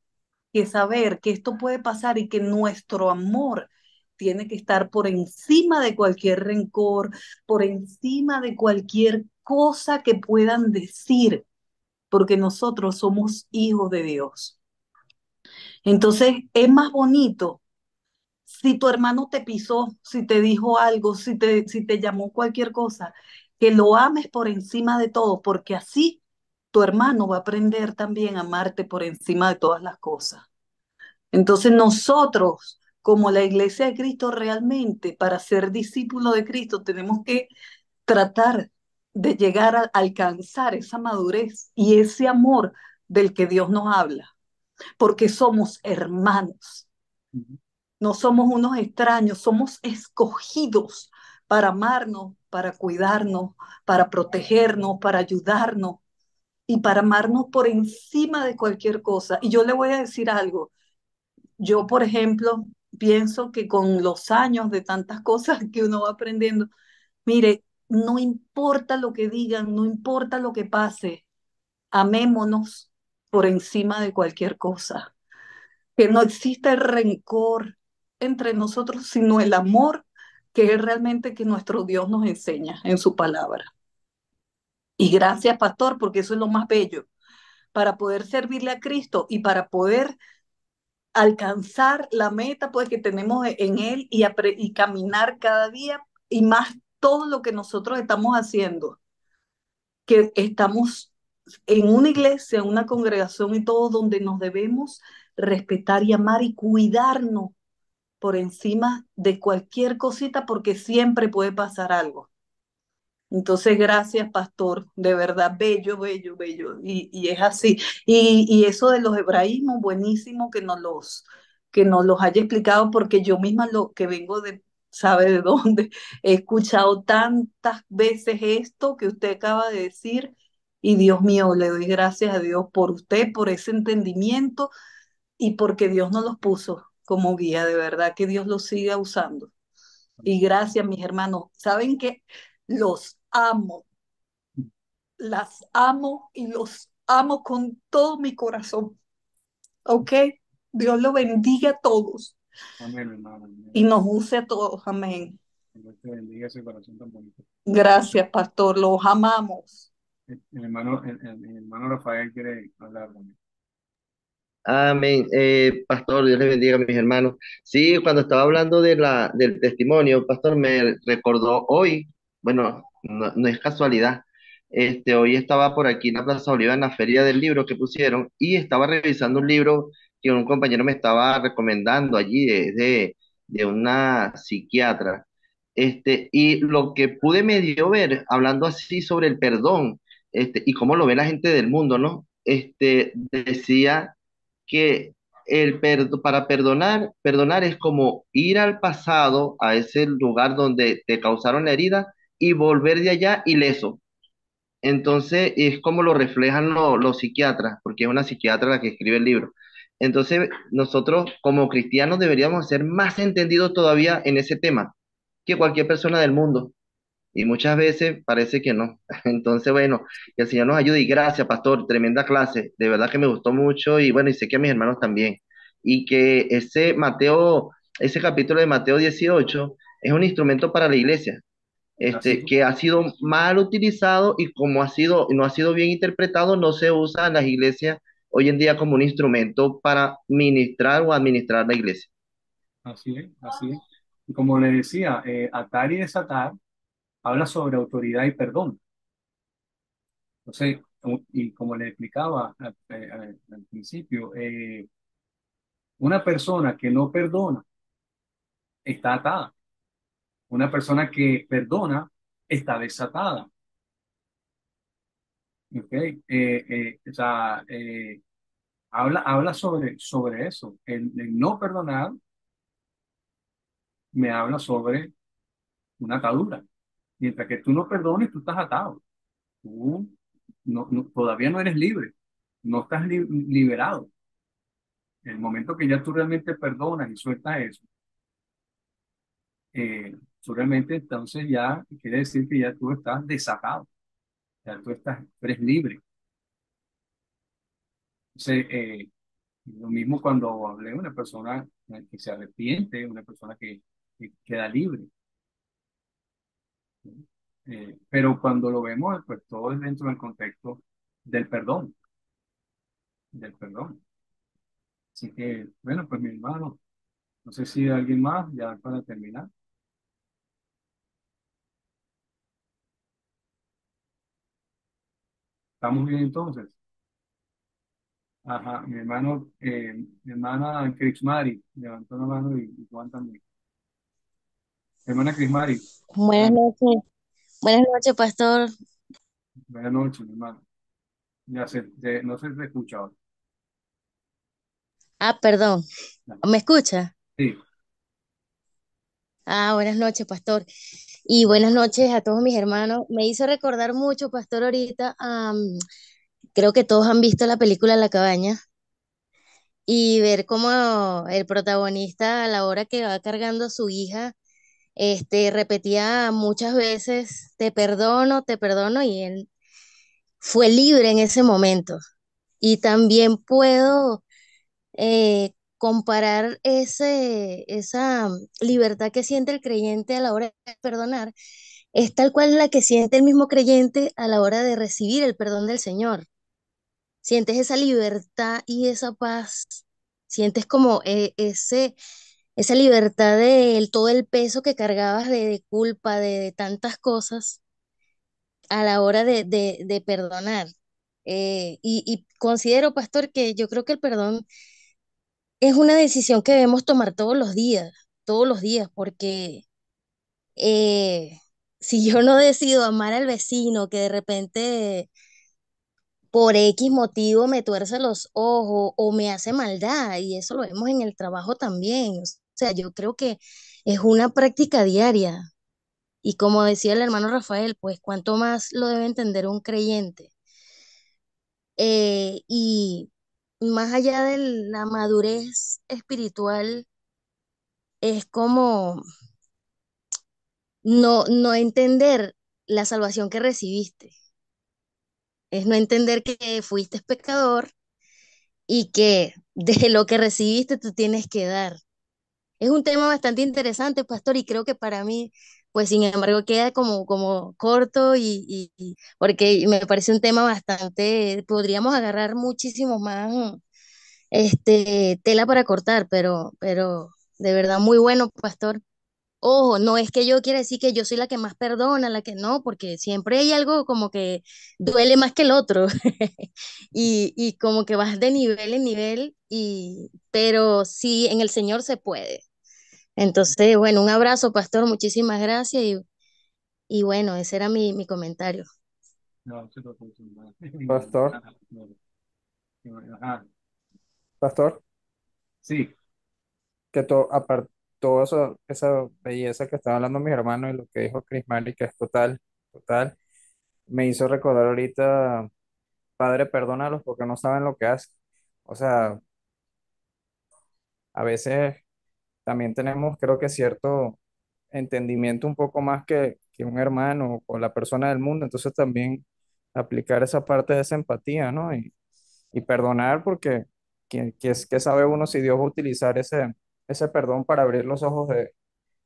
saber que esto puede pasar y que nuestro amor tiene que estar por encima de cualquier rencor, por encima de cualquier cosa que puedan decir, porque nosotros somos hijos de Dios. Entonces, es más bonito si tu hermano te pisó, si te dijo algo, si te llamó cualquier cosa, que lo ames por encima de todo, porque así tu hermano va a aprender también a amarte por encima de todas las cosas. Entonces nosotros, como la iglesia de Cristo realmente, para ser discípulos de Cristo, tenemos que tratar de llegar a alcanzar esa madurez y ese amor del que Dios nos habla, porque somos hermanos, Ujú. no somos unos extraños, somos escogidos para amarnos, para cuidarnos, para protegernos, para ayudarnos y para amarnos por encima de cualquier cosa. Y yo le voy a decir algo. Yo, por ejemplo, pienso que con los años de tantas cosas que uno va aprendiendo, mire, no importa lo que digan, no importa lo que pase, amémonos por encima de cualquier cosa. Que no exista el rencor entre nosotros, sino el amor que es realmente que nuestro Dios nos enseña en su palabra. Y gracias, pastor, porque eso es lo más bello, para poder servirle a Cristo y para poder alcanzar la meta pues que tenemos en Él y caminar cada día y más todo lo que nosotros estamos haciendo, que estamos en una iglesia, en una congregación y todo donde nos debemos respetar y amar y cuidarnos por encima de cualquier cosita porque siempre puede pasar algo. Entonces, gracias, pastor, de verdad, bello, bello, bello. Y es así. Y eso de los hebraísmos, buenísimo que nos los haya explicado, porque yo misma lo que vengo de, sabe de dónde, he escuchado tantas veces esto que usted acaba de decir. Y Dios mío, le doy gracias a Dios por usted, por ese entendimiento y porque Dios nos los puso como guía, de verdad, que Dios los siga usando. Y gracias, mis hermanos. ¿Saben que los amo? Las amo y los amo con todo mi corazón. ¿Ok? Dios los bendiga a todos Amén, hermano. Amén. y nos use a todos. Amén. Que Dios te bendiga ese corazón tan bonito. Gracias, pastor. Los amamos. El hermano Rafael quiere hablar también. Amén. Pastor, Dios le bendiga a mis hermanos. Sí, cuando estaba hablando del testimonio, pastor, me recordó hoy, bueno, no es casualidad, hoy estaba por aquí en la Plaza Oliva en la feria del libro que pusieron y estaba revisando un libro que un compañero me estaba recomendando allí de una psiquiatra. Y lo que pude medio ver, hablando así sobre el perdón, y cómo lo ve la gente del mundo, ¿no? Decía que para perdonar es como ir al pasado, a ese lugar donde te causaron la herida y volver de allá ileso. Entonces es como lo reflejan los psiquiatras, porque es una psiquiatra la que escribe el libro. Entonces nosotros como cristianos deberíamos ser más entendidos todavía en ese tema que cualquier persona del mundo. Y muchas veces parece que no. Entonces, bueno, que el Señor nos ayude y gracias, pastor. Tremenda clase. De verdad que me gustó mucho y bueno, y sé que a mis hermanos también. Y que ese capítulo de Mateo 18 es un instrumento para la iglesia, Así, que ha sido mal utilizado y como no ha sido bien interpretado, no se usa en las iglesias hoy en día como un instrumento para ministrar o administrar la iglesia. así es, así es. Y como le decía, atar y desatar habla sobre autoridad y perdón. Entonces, y como le explicaba al principio, una persona que no perdona está atada. Una persona que perdona está desatada. ¿Ok? O sea, habla sobre eso. El no perdonar me habla sobre una atadura. Mientras que tú no perdones, tú estás atado. tú todavía no eres libre, no estás liberado. El momento que ya tú realmente perdonas y sueltas eso, tú realmente entonces ya quiere decir que ya tú estás desatado, ya tú eres libre. Entonces, lo mismo cuando hablé de una persona que se arrepiente, una persona que queda libre. ¿Sí? Pero cuando lo vemos, pues todo es dentro del contexto del perdón, del perdón. Así que, bueno, pues mi hermano, no sé si alguien más, ya para terminar. ¿Estamos bien entonces? Ajá, mi hermana Krixmari levantó la mano y Juan también. Hermana Krixmari, Buenas ah, noches, buenas noches, pastor. buenas noches, mi hermano. No se te escucha ahora. Ah, perdón, Ya. ¿me escucha? Sí, Ah, buenas noches, pastor. Y buenas noches a todos mis hermanos. Me hizo recordar mucho, pastor, ahorita. Creo que todos han visto la película La Cabaña y ver cómo el protagonista a la hora que va cargando a su hija, repetía muchas veces, te perdono, y él fue libre en ese momento. Y también puedo comparar esa libertad que siente el creyente a la hora de perdonar, es tal cual la que siente el mismo creyente a la hora de recibir el perdón del Señor. Sientes esa libertad y esa paz, sientes como esa libertad de todo el peso que cargabas de culpa, de tantas cosas a la hora de perdonar. Y considero, pastor, que yo creo que el perdón es una decisión que debemos tomar todos los días, porque eh, si yo no decido amar al vecino que de repente por X motivo me tuerce los ojos o me hace maldad, y eso lo vemos en el trabajo también, o sea, yo creo que es una práctica diaria. Y como decía el hermano Rafael, pues cuánto más lo debe entender un creyente. Y más allá de la madurez espiritual, es como no entender la salvación que recibiste, es no entender que fuiste pecador y que de lo que recibiste tú tienes que dar. Es un tema bastante interesante, pastor, y creo que para mí, pues sin embargo, queda como corto porque me parece un tema bastante, podríamos agarrar muchísimo más tela para cortar, pero de verdad muy bueno, pastor. Ojo, no es que yo quiera decir que yo soy la que más perdona, la que no, porque siempre hay algo como que duele más que el otro y como que vas de nivel en nivel, pero sí, en el Señor se puede. Entonces, bueno, un abrazo, pastor, muchísimas gracias y bueno, ese era mi comentario. no se lo escucho, hermano. Pastor, Ajá, pastor, sí, que todo, aparte, todo eso, esa belleza que estaba hablando mis hermanos y lo que dijo Chris Mari, que es total, total, me hizo recordar ahorita, Padre, perdónalos porque no saben lo que hacen. O sea, a veces también tenemos, creo que cierto entendimiento un poco más que un hermano o la persona del mundo, entonces también aplicar esa parte de esa empatía, ¿no? Y perdonar porque que sabe uno si Dios va a utilizar ese perdón para abrir los ojos de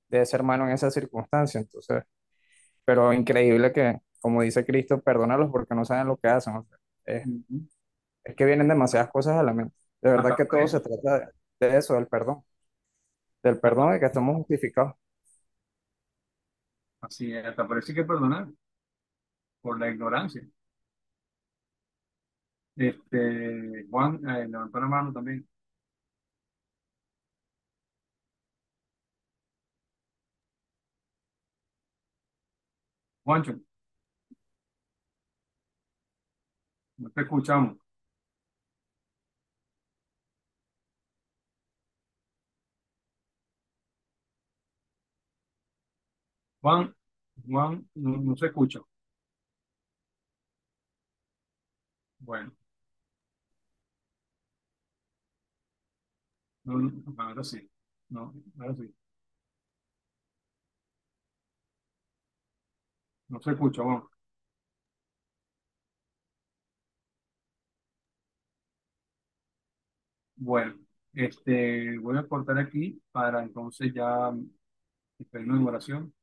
ese hermano en esa circunstancia. Entonces, pero increíble que, como dice Cristo, perdónalos porque no saben lo que hacen. O sea, ujú. es que vienen demasiadas cosas a la mente. De verdad Hasta que todo se parece, trata de eso, del hasta, perdón de que estamos justificados. así es, hasta parece que perdonar por la ignorancia. Juan, levantó la mano también. Juancho, no te escuchamos. Juan, no se escucha. Bueno, no, no, ahora sí. No, ahora sí. No se escucha, bueno. Bueno, voy a cortar aquí para entonces ya despedirnos en oración.